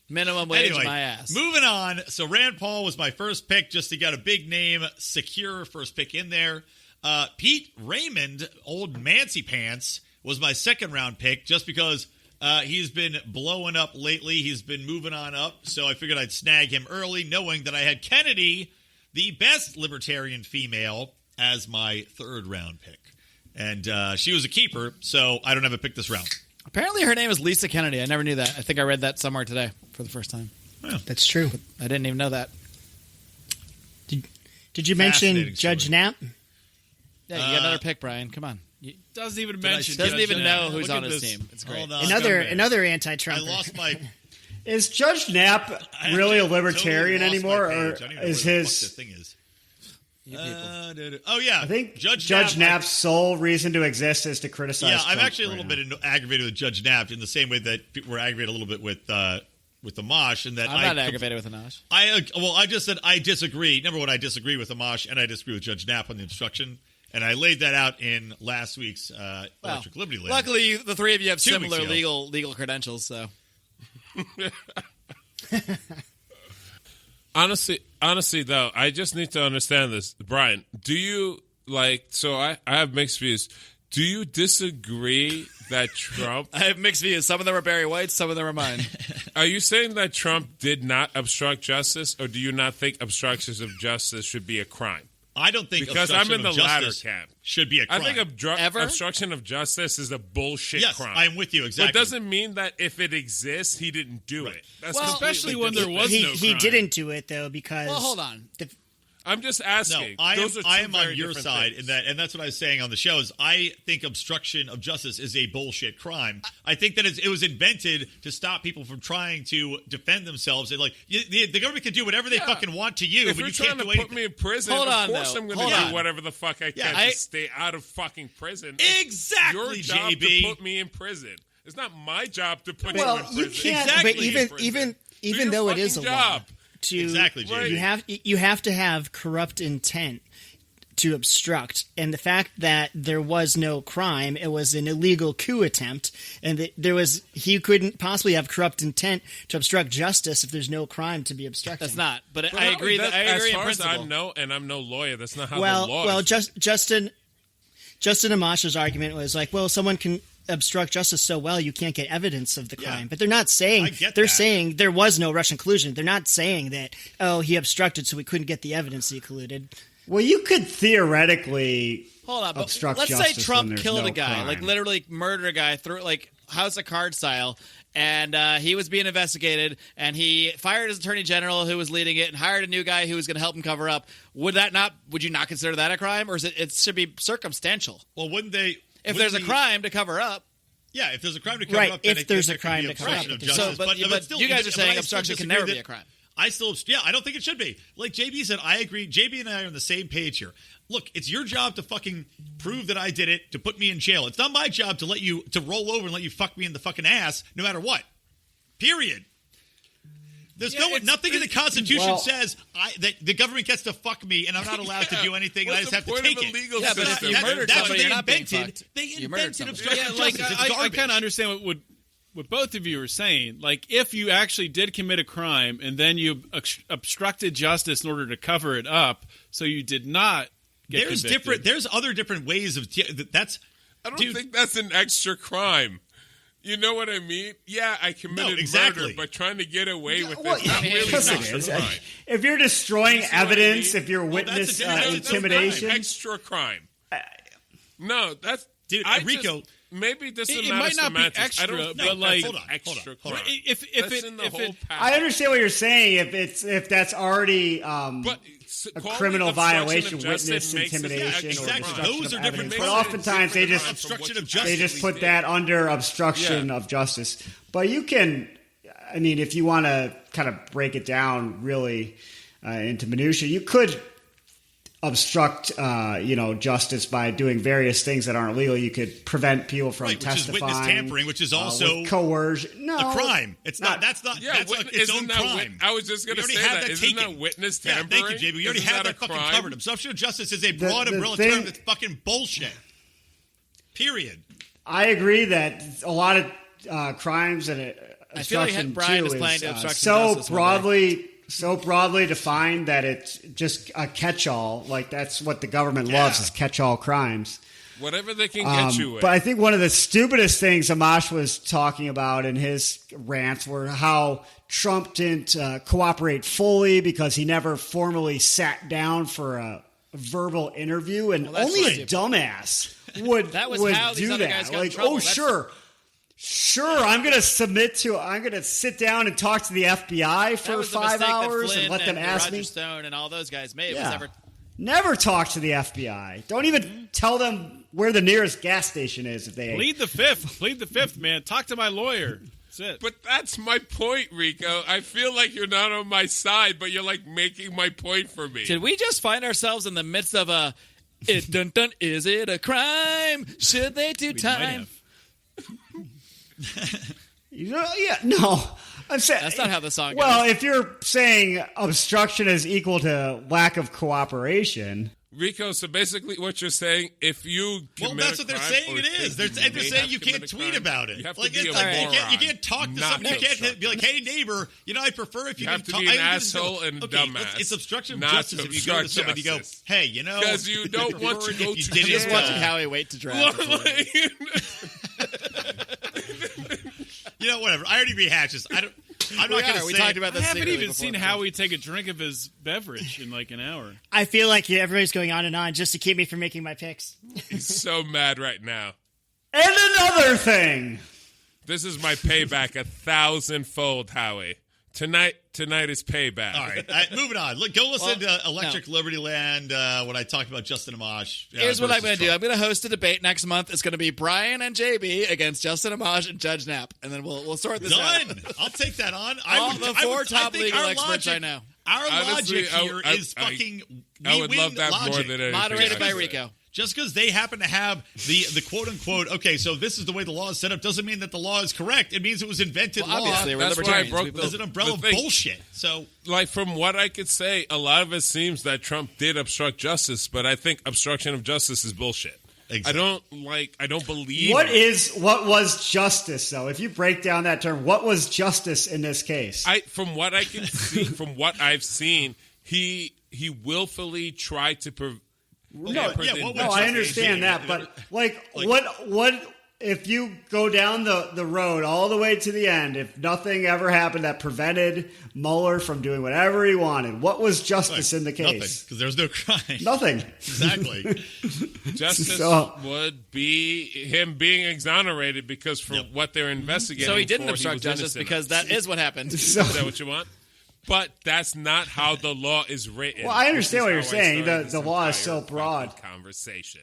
Minimum wage, Anyway, my ass. moving on. So Rand Paul was my first pick, just to get a big name, secure first pick in there. Pete Raymond, old Mancy Pants, was my second round pick, just because He's been blowing up lately. He's been moving on up, so I figured I'd snag him early, knowing that I had Kennedy, the best libertarian female, as my third-round pick. And she was a keeper, so I don't have a pick this round. Apparently her name is Lisa Kennedy. I never knew that. I think I read that somewhere today for the first time. Yeah. That's true. But I didn't even know that. Did you mention Judge Knapp? Yeah, you got another pick, Brian. Come on. Doesn't even mention. Doesn't even know Look who's at on his this. team. It's great. Another anti-Trump. I lost my... Is Judge Knapp really a libertarian anymore, or is his? The thing is. Oh yeah, I think Judge Knapp's sole reason to exist is to criticize. Yeah, Trump I'm actually a right little now. bit aggravated with Judge Knapp in the same way that people were aggravated a little bit with Amash, and that I'm not aggravated with Amash. I just said I disagree. Number one, I disagree with Amash, and I disagree with Judge Knapp on the instruction, and I laid that out in last week's Electric Liberty Land. Luckily, the three of you have 2 weeks similar ago. legal credentials, so. Honestly, though, I just need to understand this. Brian, do you, so I have mixed views. Do you disagree that Trump... I have mixed views. Some of them are Barry White, some of them are mine. Are you saying that Trump did not obstruct justice, or do you not think obstructions of justice should be a crime? I don't think because I'm in obstruction the of latter justice camp. Should be a crime. I think obstruction of justice is a bullshit yes, crime. I'm with you exactly. But it doesn't mean that if it exists, he didn't do it. That's especially when there was no crime. He didn't do it though because. Well, hold on. I'm just asking. No, I am on very your different side things. in that, and that's what I was saying on the show. Is I think obstruction of justice is a bullshit crime. I think that it was invented to stop people from trying to defend themselves. And the government can do whatever they fucking want to you, If but you're you trying can't to do put anything. me in prison, Hold on, of course though. I'm going Hold to on. do whatever the fuck I can to stay out of fucking prison. Exactly, It's your job JB. to put me in prison. It's not my job to put you Well, in you prison. can't. Exactly. But even though it is a law, Exactly, JB. you have to have corrupt intent to obstruct, and the fact that there was no crime, it was an illegal coup attempt, and that he couldn't possibly have corrupt intent to obstruct justice if there's no crime to be obstructing. That's not. But I agree. I agree in principle. I'm no lawyer. That's not how the law Well, is. Justin Amash's argument was like, well, someone can obstruct justice so well you can't get evidence of the crime. But they're not saying saying there was no Russian collusion. They're not saying that he obstructed so we couldn't get the evidence he colluded. Well, you could theoretically Hold on, but obstruct let's say justice when Trump there's killed no a guy, crime. like literally murdered a guy through House of Cards style, and he was being investigated, and he fired his attorney general who was leading it, and hired a new guy who was going to help him cover up. Would you not consider that a crime, or it should be circumstantial? Well, wouldn't they? If there's a crime to cover up. Yeah, if there's a crime to cover Right, up, then if there's a crime to cover up. obstruction of justice. But still, you guys are saying I obstruction still can never disagree be a crime. I don't think it should be. Like JB said, I agree. JB and I are on the same page here. Look, it's your job to fucking prove that I did it, to put me in jail. It's not my job to let you to roll over and let you fuck me in the fucking ass, no matter what. Period. There's nothing in the Constitution says that the government gets to fuck me and I'm not allowed to do anything and I just have to take it. Yeah, but if you murdered that's somebody, what you're not being invented. fucked. They You murdered invented somebody. obstruction Yeah, of justice. It's I garbage. kind of understand what both of you are saying. Like, if you actually did commit a crime and then you obstructed justice in order to cover it up, so you did not get convicted. There's other different ways of that's. I don't think that's an extra crime. You know what I mean? Yeah, I committed murder, but trying to get away with it's not really an extra crime. If you're destroying evidence, if you're witness intimidation, extra crime. No, that's Rico. Maybe this is It not might not be semantics. extra, I don't but think like that's an extra crime. If that's in the whole I understand what you're saying. If that's already a criminal violation, witness intimidation, or obstruction Those of are different. evidence. But oftentimes they just put that under obstruction of justice. But you can, I mean, if you want to kind of break it down really into minutia, you could obstruct, justice by doing various things that aren't legal. You could prevent people from testifying. Which is witness tampering, which is also coercion. No, a crime. It's not. That's not. Yeah, that's its own crime. I was just going to say that. Isn't that witness tampering? Yeah, thank you, JB. We already have that fucking covered. Obstruction of justice is a broad umbrella term that's fucking bullshit. Period. I agree that a lot of crimes and obstruction Brian too is playing to obstruction so justice broadly defined that it's just a catch-all. Like that's what the government loves is catch-all crimes. Whatever they can get you with. But I think one of the stupidest things Amash was talking about in his rants were how Trump didn't cooperate fully because he never formally sat down for a verbal interview, and only a dumbass would how these do other that. guys got in Like, trouble. oh, sure, I'm going to sit down and talk to the FBI That for was the 5 mistake that hours and Flynn let them ask Roger me. Stone and all those guys made. Yeah. Was Never talk to the FBI. Don't even tell them where the nearest gas station is if they. Plead the fifth, man. Talk to my lawyer. That's it. But that's my point, Rico. I feel like you're not on my side, but you're like making my point for me. Did we just find ourselves in the midst of a is it a crime? Should they do time? No. I'm saying That's not how the song goes. Well, if you're saying obstruction is equal to lack of cooperation. Rico, so basically what you're saying, if you well, commit that's a what they're crime saying or it is. think They're may saying have you can't committed a tweet crime, about it. You have Like, to be it's a like moron. you can't talk to not somebody. You can't obstruct be like, it. hey, neighbor, I prefer if you You have didn't to talk. be an asshole and okay, dumbass. It's obstruction of Not justice if you go to obstruct somebody and you go, justice. hey, Because you don't want to go you to didn't Just jail. watching Howie wait to draft. whatever. I already rehashed this. I'm not going to say. We talked about I this. haven't secretly even before seen the Howie take a drink of his beverage in like an hour. I feel like everybody's going on and on just to keep me from making my picks. He's so mad right now. And another thing. This is my payback 1,000-fold, Howie. Tonight is payback. All right, moving on. Look, go listen to Electric Liberty Land when I talked about Justin Amash. Here's what I'm going to do. Trump. I'm going to host a debate next month. It's going to be Brian and JB against Justin Amash and Judge Knapp, and then we'll sort this out. Done. I'll take that on. All the four top think legal our experts logic, I know. Our Honestly, logic here is fucking. I would love that logic. more than anything. Moderated by actually. Rico. Just because they happen to have the quote unquote, okay, so this is the way the law is set up, doesn't mean that the law is correct. It means it was invented Well, obviously, law. we're That's why I libertarians. broke We As an umbrella the of thing. bullshit. So, Like, from what I could say, a lot of it seems that Trump did obstruct justice, but I think obstruction of justice is bullshit. Exactly. I don't believe What it. was justice, though? If you break down that term, what was justice in this case? From what I can see, from what I've seen, he willfully tried to what No, was I understand that, but what if you go down the road all the way to the end, if nothing ever happened that prevented Mueller from doing whatever he wanted, what was justice in the case? Nothing, because there's no crime. Nothing. Exactly. justice So- would be him being exonerated because for what they're investigating. So he didn't for, obstruct was justice innocent. because that is what happened. Is that what you want? But that's not how the law is written. Well, I understand what This is you're how I saying. started The this law is entire so broad. fucking conversation.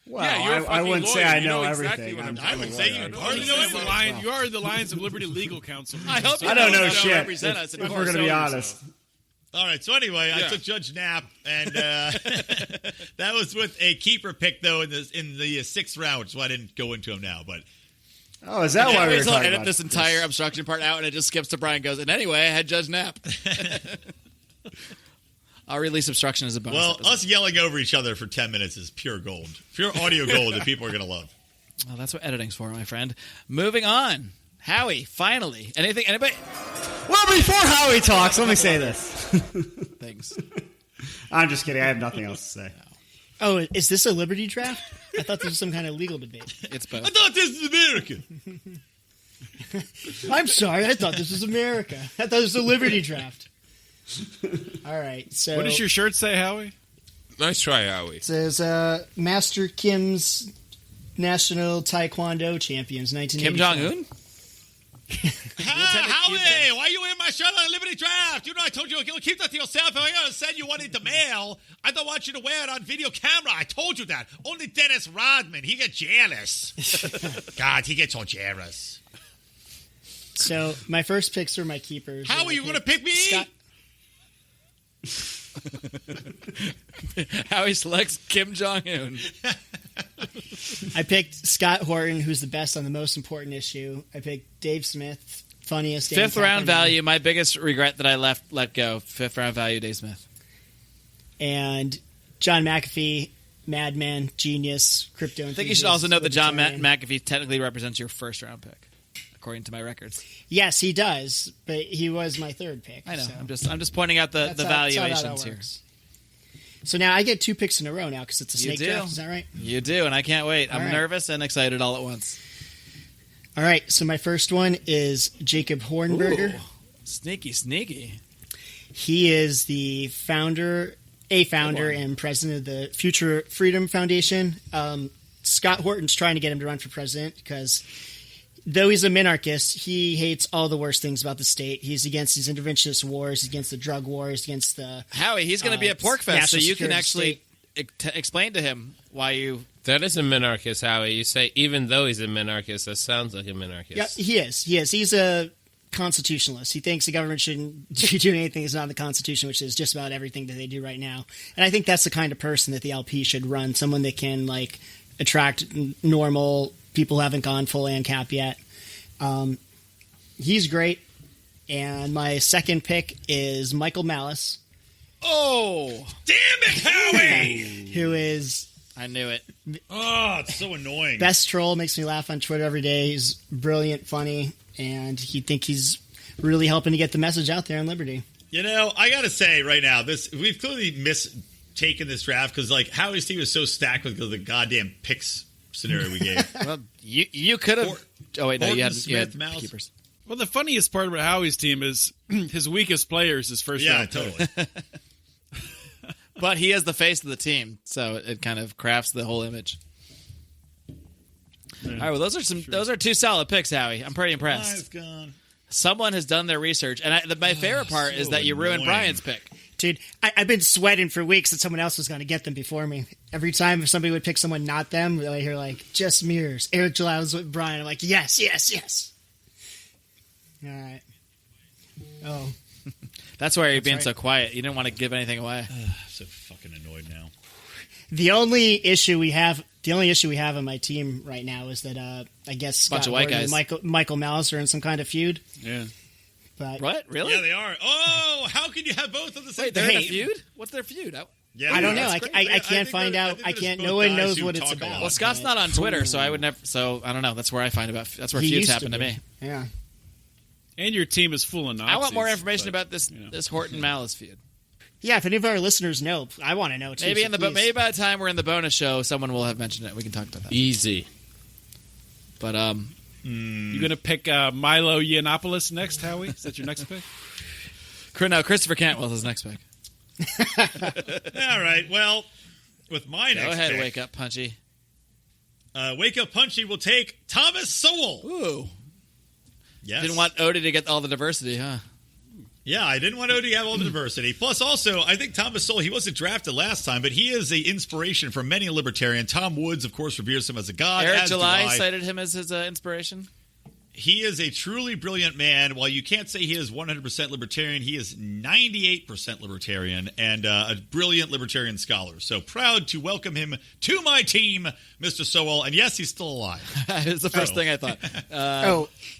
Well, Yeah, you're a I fucking wouldn't say lawyer. I You know know exactly everything. what I'm I would say you I hardly know You anything. are the Lions of Liberty Legal Counsel. I hope I don't know you shit. represent us in If court. we're going to be Sell honest. All right, so anyway, I Yeah. took Judge Knapp, and that was with a keeper pick, though, in the sixth round, which is why I didn't go into him now. But Oh, is that why we were Anyways, I'll talking edit about this entire obstruction part out, and it just skips to Brian goes, and anyway, I had Judge Knapp. I'll release obstruction as a bonus well, episode. us yelling over each other for 10 minutes is pure gold, pure audio gold that people are going to love. Well, that's what editing's for, my friend. Moving on. Howie, finally. Anybody? Well, before Howie talks, let me say this. Things. I'm just kidding. I have nothing else to say. Oh, is this a Liberty draft? I thought this was some kind of legal debate. It's I both. thought this was America. I'm sorry. I thought this was America. I thought it was a Liberty draft. All right. So What does your shirt say, Howie? Nice try, Howie. it says Master Kim's National Taekwondo Champions, 1985. Kim Jong-un? Howie, why are you wearing my shirt on a Liberty Draft? You know I told you to keep that to yourself. If I'm going to send you one in the mail, I don't want you to wear it on video camera. I told you that. Only Dennis Rodman, he gets jealous. God, he gets so jealous. So my first picks were my keepers. How are you going to pick me? Scott. Howie selects Kim Jong-un. I picked Scott Horton, who's the best on the most important issue. I picked Dave Smith, funniest. Fifth damn round Captain. value. My biggest regret that I let go. Fifth round value, Dave Smith. And John McAfee, madman, genius, crypto. I think you should also note that John McAfee technically represents your first round pick, according to my records. Yes, he does, but he was my third pick. I know. so I'm just pointing out the that's how that valuations here. works. So now I get 2 picks in a row now because it's a You snake do. draft. Is that right? You do, and I can't wait. I'm right. nervous and excited all at once. All right. So my first one is Jacob Hornberger. Ooh, sneaky. He is the founder and president of the Future Freedom Foundation. Scott Horton's trying to get him to run for president because though he's a minarchist, he hates all the worst things about the state. He's against these interventionist wars, against the drug wars, against the... Howie, he's going to be at Pork Fest, so national you can security actually explain to him why you... That is a minarchist, Howie. You say, even though he's a minarchist, that sounds like a minarchist. Yeah, he is. He's a constitutionalist. He thinks the government shouldn't be doing anything that's not in the Constitution, which is just about everything that they do right now. And I think that's the kind of person that the LP should run, someone that can attract normal people who haven't gone full ANCAP yet. He's great. And my second pick is Michael Malice. Oh! Damn it, Howie! Who is... I knew it. Oh, it's so annoying. Best troll, makes me laugh on Twitter every day. He's brilliant, funny, and he's really helping to get the message out there in Liberty. I got to say right now, we've clearly mistaken this draft because Howie's team is so stacked with the goddamn picks scenario we gave. Well, you could have... Oh, wait, no, you had Mouse. keepers. Well, the funniest part about Howie's team is his weakest player is his first round pick. Totally. But he is the face of the team, so it kind of crafts the whole image. All right, well, those are 2 solid picks, Howie. I'm pretty impressed. It's gone. Someone has done their research, and my favorite part is that you ruined annoying. Brian's pick. Dude, I've been sweating for weeks that someone else was going to get them before me. Every time if somebody would pick someone not them, I hear just mirrors. Eric July was with Brian. I'm like, yes. All right. Oh. That's why you're being right. so quiet. You didn't want to give anything away. I'm so fucking annoyed now. The only issue we have on my team right now is that I guess Scott Bunch of white Horton guys. and Michael Malice are in some kind of feud. Yeah. But What? Really? Yeah, they are. Oh, how can you have both of the same? Wait, they're in a Hey. feud? What's their feud? Yeah, I don't know. that's I great. can't find out. I can't. No one knows what it's about. Well, Scott's not on Twitter, so I would never. So I don't know. That's where I find about. That's where He feuds used happen to be. me. Yeah. And your team is full of Nazis. I want more information but, about this this Horton Malice feud. Yeah, if any of our listeners know, I want to know too. Maybe so please. maybe by the time we're in the bonus show, someone will have mentioned it. We can talk about that. Easy. But You going to pick Milo Yiannopoulos next, Howie? Is that your next pick? no, Christopher Cantwell is his next pick. All right. Well, with my Go next ahead, pick, Wake Up Punchy. Wake Up Punchy will take Thomas Sowell. Ooh, Yes. didn't want Odie to get all the diversity, huh? Yeah, I didn't want Odie to have all the diversity. Plus, also, I think Thomas Sowell, he wasn't drafted last time, but he is the inspiration for many a libertarian. Tom Woods, of course, reveres him as a god. Eric as do July I. cited him as his inspiration. He is a truly brilliant man. While you can't say he is 100% libertarian, he is 98% libertarian and a brilliant libertarian scholar. So proud to welcome him to my team, Mr. Sowell. And yes, he's still alive. It's the first thing I thought.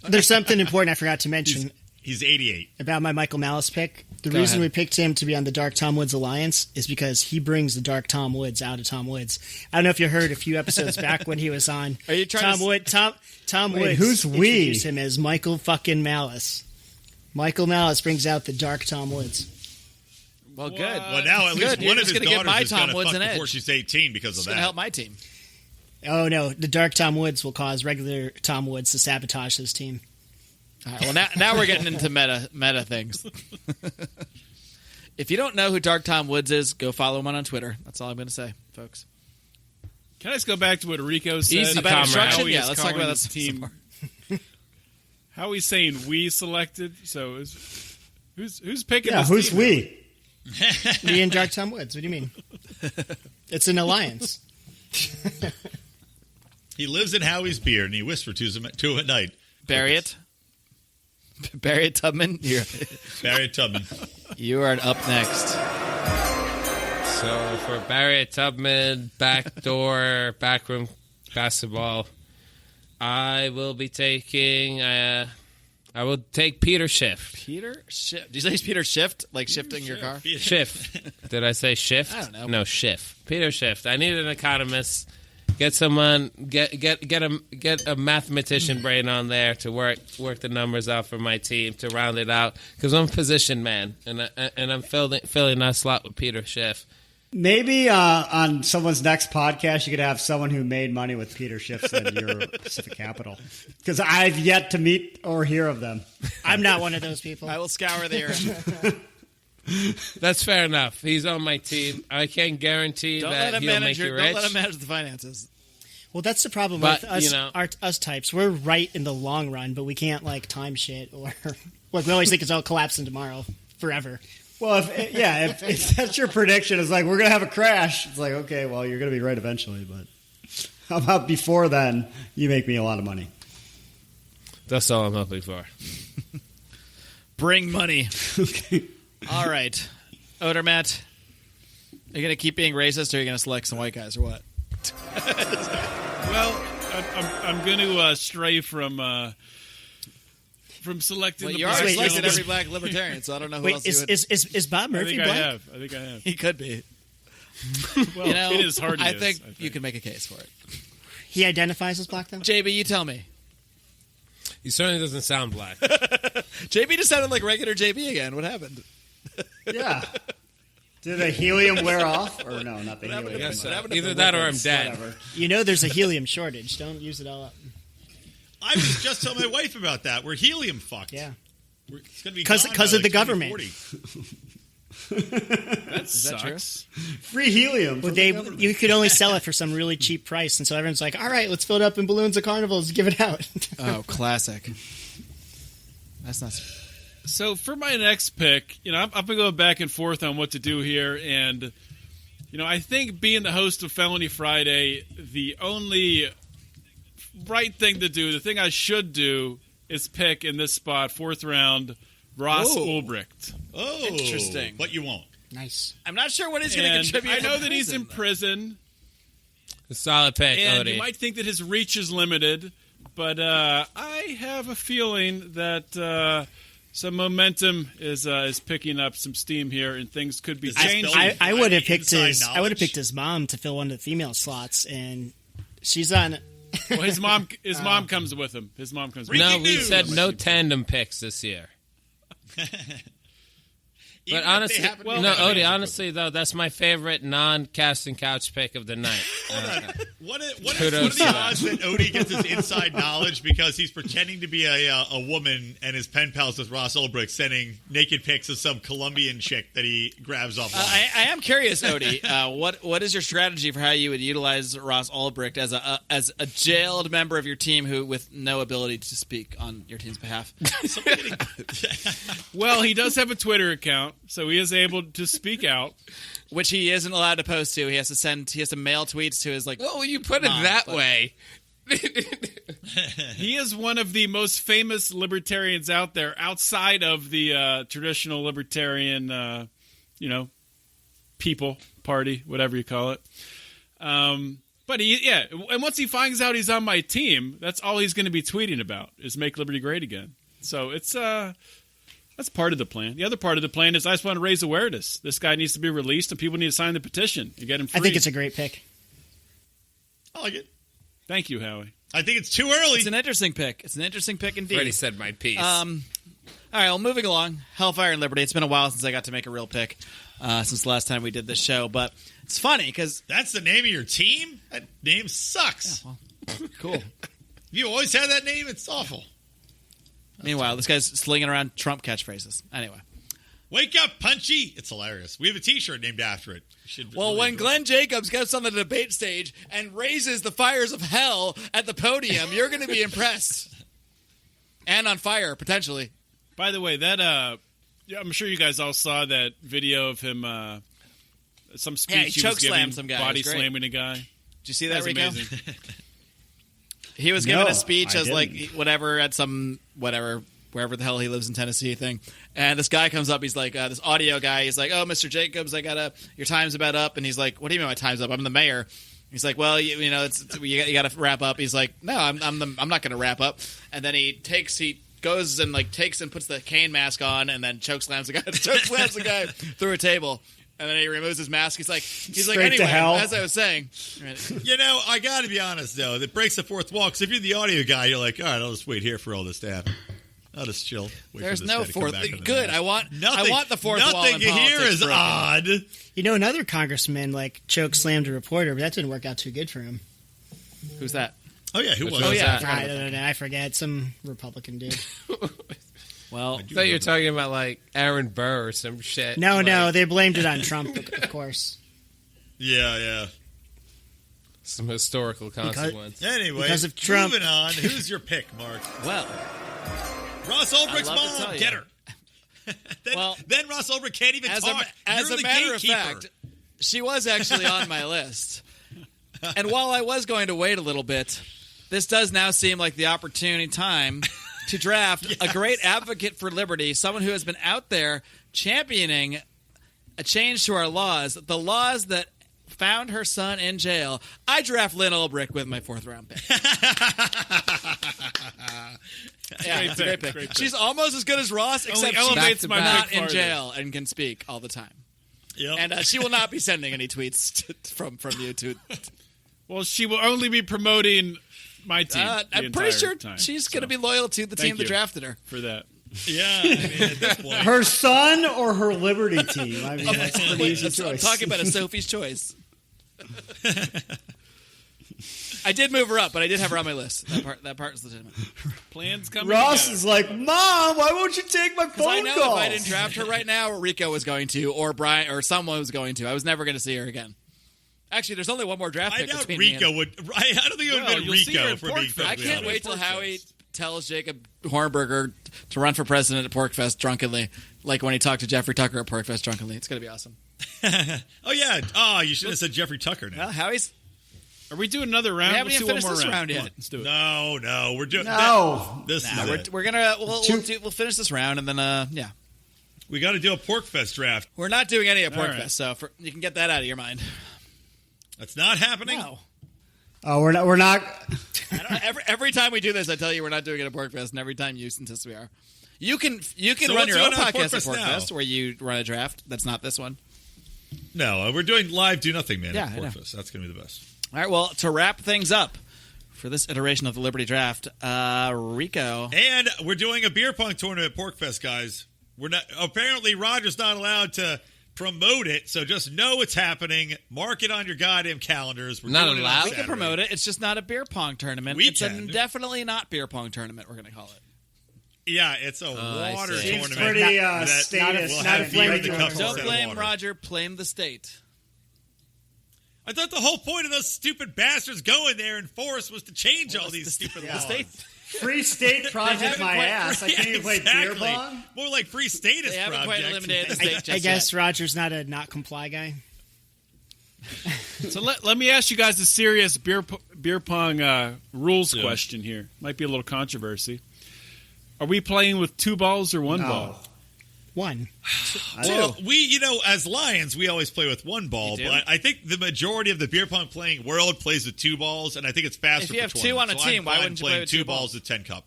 There's something important I forgot to mention He's 88. about my Michael Malice pick. The Go reason ahead. we picked him to be on the Dark Tom Woods Alliance is because he brings the Dark Tom Woods out of Tom Woods. I don't know if you heard a few episodes back when he was on. Are you trying to Tom Wait, Woods who's we? introduced him as Michael fucking Malice. Michael Malice brings out the Dark Tom Woods. Well, good. Well, now at least Good. one You're of his just gonna give daughters my is Tom going to Woods fuck an edge. before she's 18 because It's of going that. to help my team. Oh no, the Dark Tom Woods will cause regular Tom Woods to sabotage his team. All right, well, now we're getting into meta things. If you don't know who Dark Tom Woods is, go follow him on Twitter. That's all I'm going to say, folks. Can I just go back to what Rico said? Easy, About comrade. obstruction? Howie Yeah, is let's talk calling about his that team. How he's saying we selected. So who's picking? Yeah, this who's team? we? Me and Dark Tom Woods. What do you mean? It's an alliance. He lives in Howie's beard, and he whispers to him at night. Bury it. Barry Tubman, Barry Tubman. you are up next. So for Barry Tubman, backdoor, backroom basketball, I will be taking. I will take Peter Schiff. Peter Shift. Did you say he's Peter Shift? Like shifting your car? Schiff. Did I say shift? I don't know. No, Schiff. Peter Schiff. I need an economist. Get someone. Get a mathematician brain on there to work the numbers out for my team to round it out. Because I'm a position man, and I'm filling that slot with Peter Schiff. Maybe on someone's next podcast, you could have someone who made money with Peter Schiff's and your Pacific Capital. Because I've yet to meet or hear of them. I'm not one of those people. I will scour the earth. That's fair enough. He's on my team. I can't guarantee that he'll make you rich. Don't let him manage the finances. Well, that's the problem But, with us, you know- us types. We're right in the long run, but we can't like time shit or like we always think it's all collapsing tomorrow forever. Well, if that's your prediction, it's like, we're going to have a crash. It's like, okay, well, you're going to be right eventually. But how about before then, you make me a lot of money? That's all I'm hoping for. Bring money. Okay. All right. Odermatt, are you going to keep being racist, or are you going to select some white guys, or what? Well, I'm going to stray from selecting Well, the you already black selected gentleman. every black libertarian, so I don't know who Wait, else you would... is Bob I Murphy think black? I think I have. He could be. Well, You know, in his heart he I is, think you can make a case for it. He identifies as black, though? JB, you tell me. He certainly doesn't sound black. JB just sounded like regular JB again. What happened? Yeah. Did the helium wear off? Or no, not the happened to helium. Yes, What happened to either the that or I'm weapons? dead. Whatever. You know there's a helium shortage. Don't use it all up. I was just telling my wife about that. We're helium fucked. Yeah. It's going to be 'Cause gone by, of the government. 2040. That that true? sucks. Free helium. Well, from the government. you could only sell it for some really cheap price, and so everyone's like, all right, let's fill it up in balloons at carnivals, give it out. Oh, classic. That's not... So for my next pick, I've been going back and forth on what to do here, and I think being the host of Felony Friday, the only right thing to do, the thing I should do, is pick in this spot, 4th round, Ross Ulbricht. Oh. Interesting. But you won't. Nice. I'm not sure what he's going to And contribute. I know to that he's in though. prison, A solid pick, and Odie. you might think that his reach is limited, but I have a feeling that some momentum is picking up some steam here, and things could be Is this changing. building I would have picked inside his. I would have knowledge? picked his mom to fill one of the female slots, and she's on. Well, his mom comes with him. His mom comes with him. No, Breaking we news. said no tandem picks this year. Even But if they honestly, happen to be no, financial Odie, honestly, though, that's my favorite non-casting couch pick of the night. What are Kudos the to odds that Odie gets his inside knowledge because he's pretending to be a woman and his pen pals with Ross Ulbricht sending naked pics of some Colombian chick that he grabs off. I am curious, Odie. What is your strategy for how you would utilize Ross Ulbricht as a jailed member of your team who with no ability to speak on your team's behalf? Well, he does have a Twitter account, so he is able to speak out. Which he isn't allowed to post to. He has to mail tweets to his Well, you put it Mom, that but- way. He is one of the most famous libertarians out there, outside of the traditional libertarian, people, party, whatever you call it. But and once he finds out he's on my team, that's all he's going to be tweeting about is make liberty great again. So it's that's part of the plan. The other part of the plan is I just want to raise awareness. This guy needs to be released, and people need to sign the petition and get him free. I think it's a great pick. I like it. Thank you, Howie. I think it's too early. It's an interesting pick. It's an interesting pick indeed. Already said my piece. All right, well, moving along. Hellfire and Liberty. It's been a while since I got to make a real pick, since the last time we did this show. But it's funny because... That's the name of your team? That name sucks. Cool. You always had that name? It's awful. Meanwhile, this guy's slinging around Trump catchphrases. Anyway. Wake up, Punchy! It's hilarious. We have a T-shirt named after it. Well, when Glenn Jacobs gets on the debate stage and raises the fires of hell at the podium, you're going to be impressed. And on fire, potentially. By the way, that I'm sure you guys all saw that video of him. Some speech Yeah, he he was chokeslammed giving, some guy. It body was great. slamming a guy. Did you see that, That's Rico? amazing. He was giving No, a speech I as like didn't. whatever at some whatever wherever the hell he lives in Tennessee thing, and this guy comes up. He's like this audio guy. He's like, "Oh, Mr. Jacobs, your time's about up." And he's like, "What do you mean my time's up? I'm the mayor." He's like, "Well, you got to wrap up." He's like, "No, I'm not going to wrap up." And then he goes and takes and puts the cane mask on, and then chokeslams the guy through a table. And then he removes his mask. He's like, Straight to anyway, hell. as I was saying. You know, I got to be honest, though. That breaks the fourth wall. Because if you're the audio guy, you're like, all right, I'll just wait here for all this to happen. I'll just chill. Wait There's for this no guy to come fourth. back on the Good. mask. I want the fourth wall in Nothing here politics is broken. odd. You know, another congressman choke slammed a reporter, but that didn't work out too good for him. Who's that? Oh yeah, who was? one was yeah. that? I forget. Some Republican dude. Well, I thought you were talking about like Aaron Burr or some shit. No, they blamed it on Trump, of course. Yeah. Some historical consequence. Anyway, Because of Trump. moving on. Who's your pick, Mark? well, Ross Ulbricht's I'd love to mom. tell you. Get her. then Ross Ulbricht can't even talk. as You're a the matter of gatekeeper. fact, she was actually on my list. And while I was going to wait a little bit, this does now seem like the opportune time to draft a great advocate for liberty, someone who has been out there championing a change to our laws, the laws that found her son in jail. I draft Lynn Ulbricht with my 4th round pick. Yeah, it's a great pick. She's almost as good as Ross, except she's elevates my not pick in farther. jail and can speak all the time. Yep. And she will not be sending any tweets from you to. Well, she will only be promoting my team. I'm pretty sure she's going to be loyal to the team Thank that you. drafted her. for that. Yeah, I mean, at this point. Her son or her Liberty team? I mean, that's a pretty easy I'm choice. talking about a Sophie's choice. I did move her up, but I did have her on my list. That part is legitimate. Plans coming. Ross together. is like, Mom, why won't you take my Because I phone know call? if I didn't draft her right now, Rico was going to, or Brian, or someone was going to. I was never going to see her again. Actually, there's only one more draft I pick doubt between me Rico and would. I don't think it would have been you'll see her Rico at for being Porkfest. I perfectly can't honest. wait till Howie tells Jacob Hornberger to run for president at Porkfest drunkenly, like when he talked to Jeffrey Tucker at Porkfest drunkenly. It's going to be awesome. Oh yeah. Oh, you should have said Jeffrey Tucker now. Well, Howie's. Are we doing another round? We haven't Let's even do one finished more this round yet. Come on, let's do it. No, we're doing No. This is it. We're gonna we'll finish this round and then We got to do a Porkfest draft. we're not doing any at All Porkfest, right. so you can get that out of your mind. That's not happening. No. Oh, we're not. I don't, every time we do this, I tell you we're not doing it at Porkfest, and every time you insist we are. You can So run what's your own going on at podcast at Porkfest Porkfest now? where you run a draft. That's not this one. No, we're doing live Do Nothing Man Yeah, at I know. Porkfest. That's going to be the best. All right. Well, to wrap things up for this iteration of the Liberty Draft, Rico. And we're doing a beer pong tournament at Porkfest, guys. We're not. Apparently, Roger's not allowed to promote it, so just know it's happening. Mark it on your goddamn calendars. We're Not doing it on allowed? We can Saturday. promote it. It's just not a beer pong tournament. We it's can. definitely not beer pong tournament. We're going to call it. Yeah, it's a I water see. tournament. Seems pretty that status. will Not have a beer in the flamethrower cups tournament. Don't instead of blame water. Roger. Blame the state. I thought the whole point of those stupid bastards going there in force was to change all these stupid laws. The state. Free state project haven't my quite- ass. I can't even play beer Exactly. pong. More like free status They haven't project. quite eliminated the state just I guess yet. Roger's not a not comply guy. So let me ask you guys a serious beer pong rules question here. Might be a little controversy. Are we playing with 2 balls or 1 ball? One. Well, we, as Lions, we always play with 1 ball, You do? but I think the majority of the beer pong playing world plays with 2 balls, and I think it's faster. If you for have 2 on a tournaments. team, I'm why fine wouldn't you play playing with 2 2 balls with 10 cup?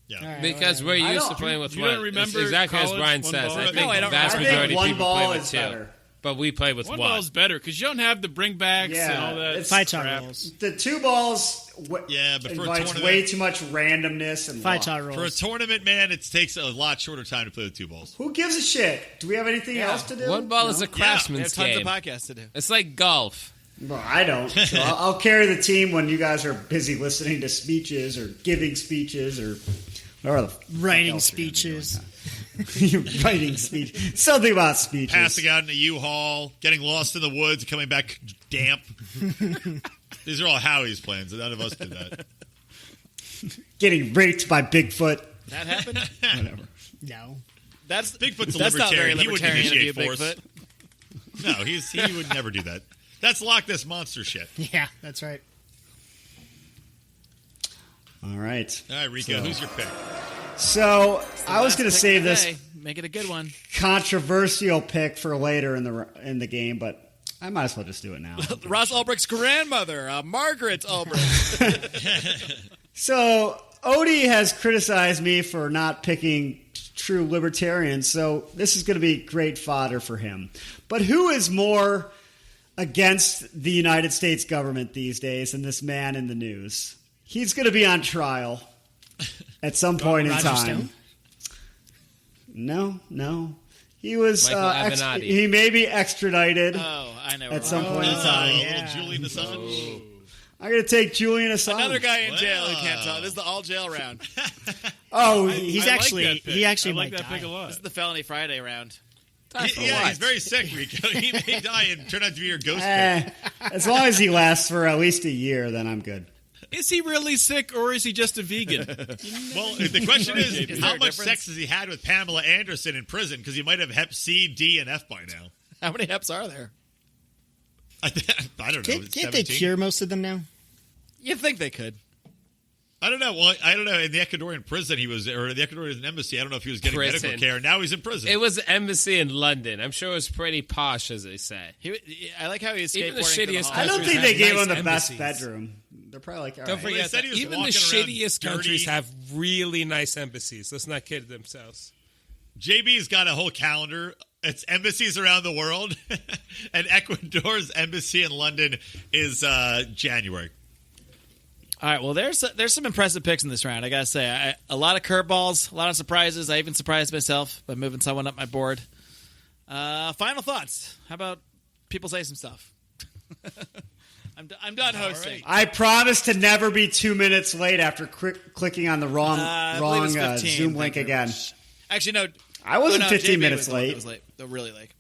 Yeah. All right, Because we're I used don't- to playing with you one. don't remember It's exactly as college Brian one says. ball? I No, think I the don't- vast I majority think of one people ball play with is 2. better. But we play with 1 one. ball's better because you don't have the bringbacks Yeah, and all that. it's- Fight crap. rules. The 2 balls Yeah, but for a invites tournament, way too much randomness and Fight luck. rules. for a tournament, man, it takes a lot shorter time to play with 2 balls. Who gives a shit? Do we have anything else to do? 1 ball is No? a We craftsman's have tons game. of podcasts to do. It's like golf. Well, I don't. So I'll carry the team when you guys are busy listening to speeches or giving speeches or whatever the fuck Writing else you're gonna be doing. speeches. Writing speech. Something about speeches. Passing out in a U-Haul, getting lost in the woods, coming back damp. These are all Howie's plans, and none of us did that. Getting raped by Bigfoot. That happened. Whatever. No. That's Bigfoot's a That's not very libertarian. He wouldn't libertarian of you, initiate force. Bigfoot. No, he would never do that. That's Loch Ness Monster shit. Yeah, that's right. All right. All right, Rico, who's your pick? So I was going to Last pick save of the this day. Make it a good one. controversial pick for later in the game, but I might as well just do it now. Ross Ulbricht's grandmother, Margaret Ulbricht. So Odie has criticized me for not picking true libertarians, so this is going to be great fodder for him. But who is more against the United States government these days than this man in the news? He's going to be on trial at some point in Roger time. Stone? No. He was Michael he may be extradited Oh, I know. at some point in time. Little Julian Assange. I'm going to take Julian Assange. Another guy in jail who can't talk. This is the all jail round. Oh, He's I actually like that pick. he actually I like might that die. pick a lot. This is the Felony Friday round. He's very sick, Rico. He may die and turn out to be your ghost pick. As long as he lasts for at least a year, then I'm good. Is he really sick, or is he just a vegan? Well, the question is how much sex has he had with Pamela Anderson in prison? Because he might have Hep C, D, and F by now. How many Heps are there? I don't know. Can't they 17? cure most of them now? You'd think they could. I don't know. Well, I don't know. In the Ecuadorian prison, or the Ecuadorian embassy, I don't know if he was getting Prison. medical care. Now he's in prison. It was the embassy in London. I'm sure it was pretty posh, as they say. I like how he's skateboarding Even the to shittiest I don't countries think they have gave nice him the best embassies. bedroom. They're probably like, all Don't right. Well, they forget said that. he was Even the walking around shittiest dirty. countries have really nice embassies. Let's not kid themselves. JB's got a whole calendar. It's embassies around the world. And Ecuador's embassy in London is January. All right, well, there's some impressive picks in this round, I got to say. A lot of curveballs, a lot of surprises. I even surprised myself by moving someone up my board. Final thoughts. How about people say some stuff? I'm done hosting. right. I promise to never be 2 minutes late after clicking on the wrong I believe it's 15, Zoom link again. Actually, no. I wasn't no, 15 JB minutes was the one that late. was late. Really late.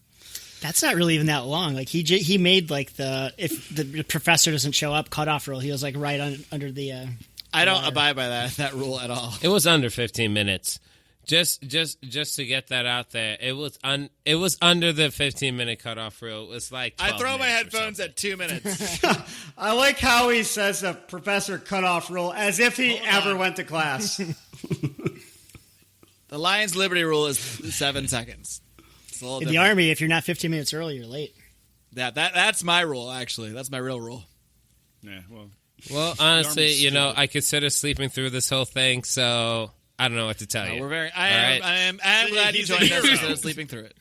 That's not really even that long. Like he made like if the professor doesn't show up cutoff rule. He was like right under the. I don't abide by that rule at all. It was under 15 minutes. Just to get that out there, it was under the 15-minute cutoff rule. It was like 12 I throw my minutes or headphones at 2 minutes. I like how he says the professor cutoff rule as if he ever went to class. The Lions Liberty rule is 7 seconds. It's a little In the different. army, if you're not 15 minutes early, you're late. That's my rule, actually. That's my real rule. Yeah, Well, honestly, I consider sleeping through this whole thing, so I don't know what to tell you. We're very. All right? I am glad you He's a joined us hero. instead of sleeping through it,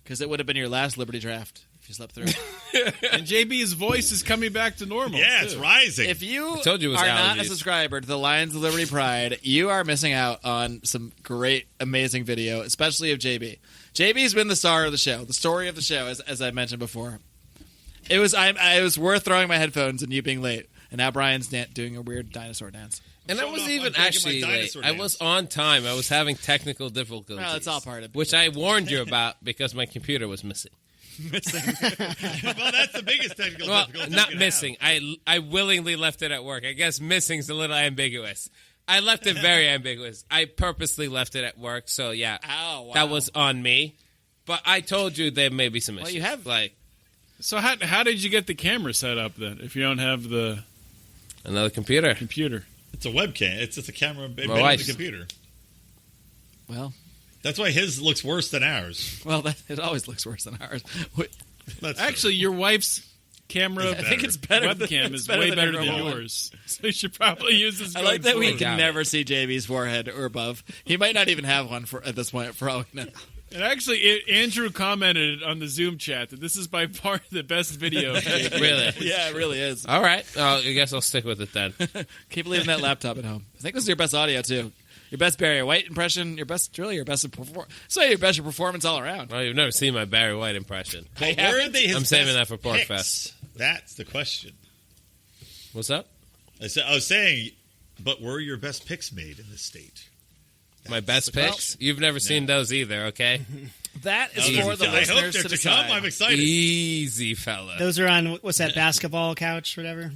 because it would have been your last Liberty draft if you slept through it. and JB's voice is coming back to normal. Yeah, too. it's rising. If you Told you it was are not a allergies. subscriber to the Lions of Liberty Pride, you are missing out on some great, amazing video, especially of JB. JB's been the star of the show, the story of the show, as I mentioned before. It was worth throwing my headphones and you being late, and now Brian's doing a weird dinosaur dance. And I Showing wasn't off even on breaking actually my late. dinosaur I was dance. on time. I was having technical difficulties. Well, it's all part of it. Which I warned you about because my computer was missing. Well, that's the biggest technical Well, difficulty. not you can missing. I willingly left it at work. I guess missing's a little ambiguous. I left it very ambiguous. I purposely left it at work, so yeah. Oh, wow. That was on me. But I told you there may be some issues. Well, you have- like So how did you get the camera set up then? If you don't have the another computer. computer, It's a webcam. It's just a camera embedded in the wife's. computer. Well, That's why his looks worse than ours. it always looks worse than ours. That's actually, your wife's camera I think it's better webcam than- is it's better way than better your than normal one. yours. So you should probably use this. I like that we going can Got it. never see JB's forehead or above. He might not even have one at this point, for all we know. And actually, Andrew commented on the Zoom chat that this is by far the best video. of JB. Really? Yeah, it really is. All right. I guess I'll stick with it then. Keep leaving that laptop at home. I think this is your best audio too. Your best Barry White impression. Your best performance all around. Well, you've never seen my Barry White impression. But where are they his I'm saving best that for Pork picks? Fest. That's the question. What's up? I was saying, but were your best picks made in this state? My best picks? You've never seen those either, okay? That is Easy. for the I hope listeners they're to to come. decide. I'm excited. Easy, fella. Those are on what's that basketball couch, whatever.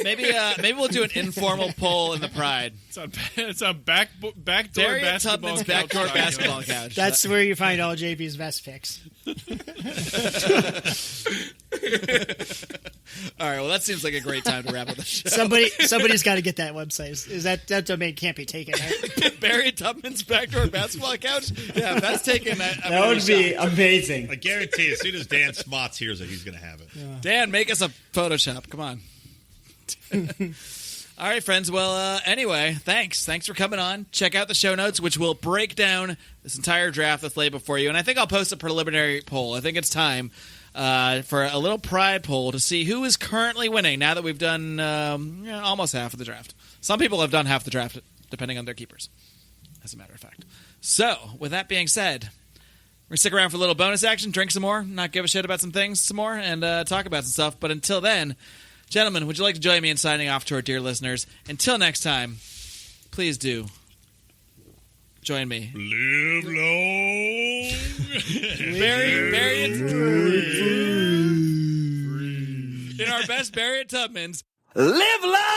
Maybe we'll do an informal poll in the Pride. It's on backdoor Harriet basketball. Tubman's couch. backdoor basketball couch. That's where you find all JB's best picks. All right. Well, that seems like a great time to wrap up the show. Somebody's got to get that website. Is that domain can't be taken? Right? Barry Tubman's backdoor basketball couch. Yeah, if that's taken. That would be amazing. I guarantee as soon as Dan Smots hears it, he's going to have it. Dan, make us a Photoshop. Come on. All right, friends. Well, anyway, thanks for coming on. Check out the show notes, which will break down this entire draft that's laid before you. And I think I'll post a preliminary poll. I think it's time for a little Pride poll to see who is currently winning now that we've done almost half of the draft. Some people have done half the draft, depending on their keepers. as a matter of fact. So, with that being said, we're going to stick around for a little bonus action, drink some more, not give a shit about some things some more, and talk about some stuff. But until then, gentlemen, would you like to join me in signing off to our dear listeners? Until next time, please do join me. Live long. Barry in our best Barry at Tubman's. Live life!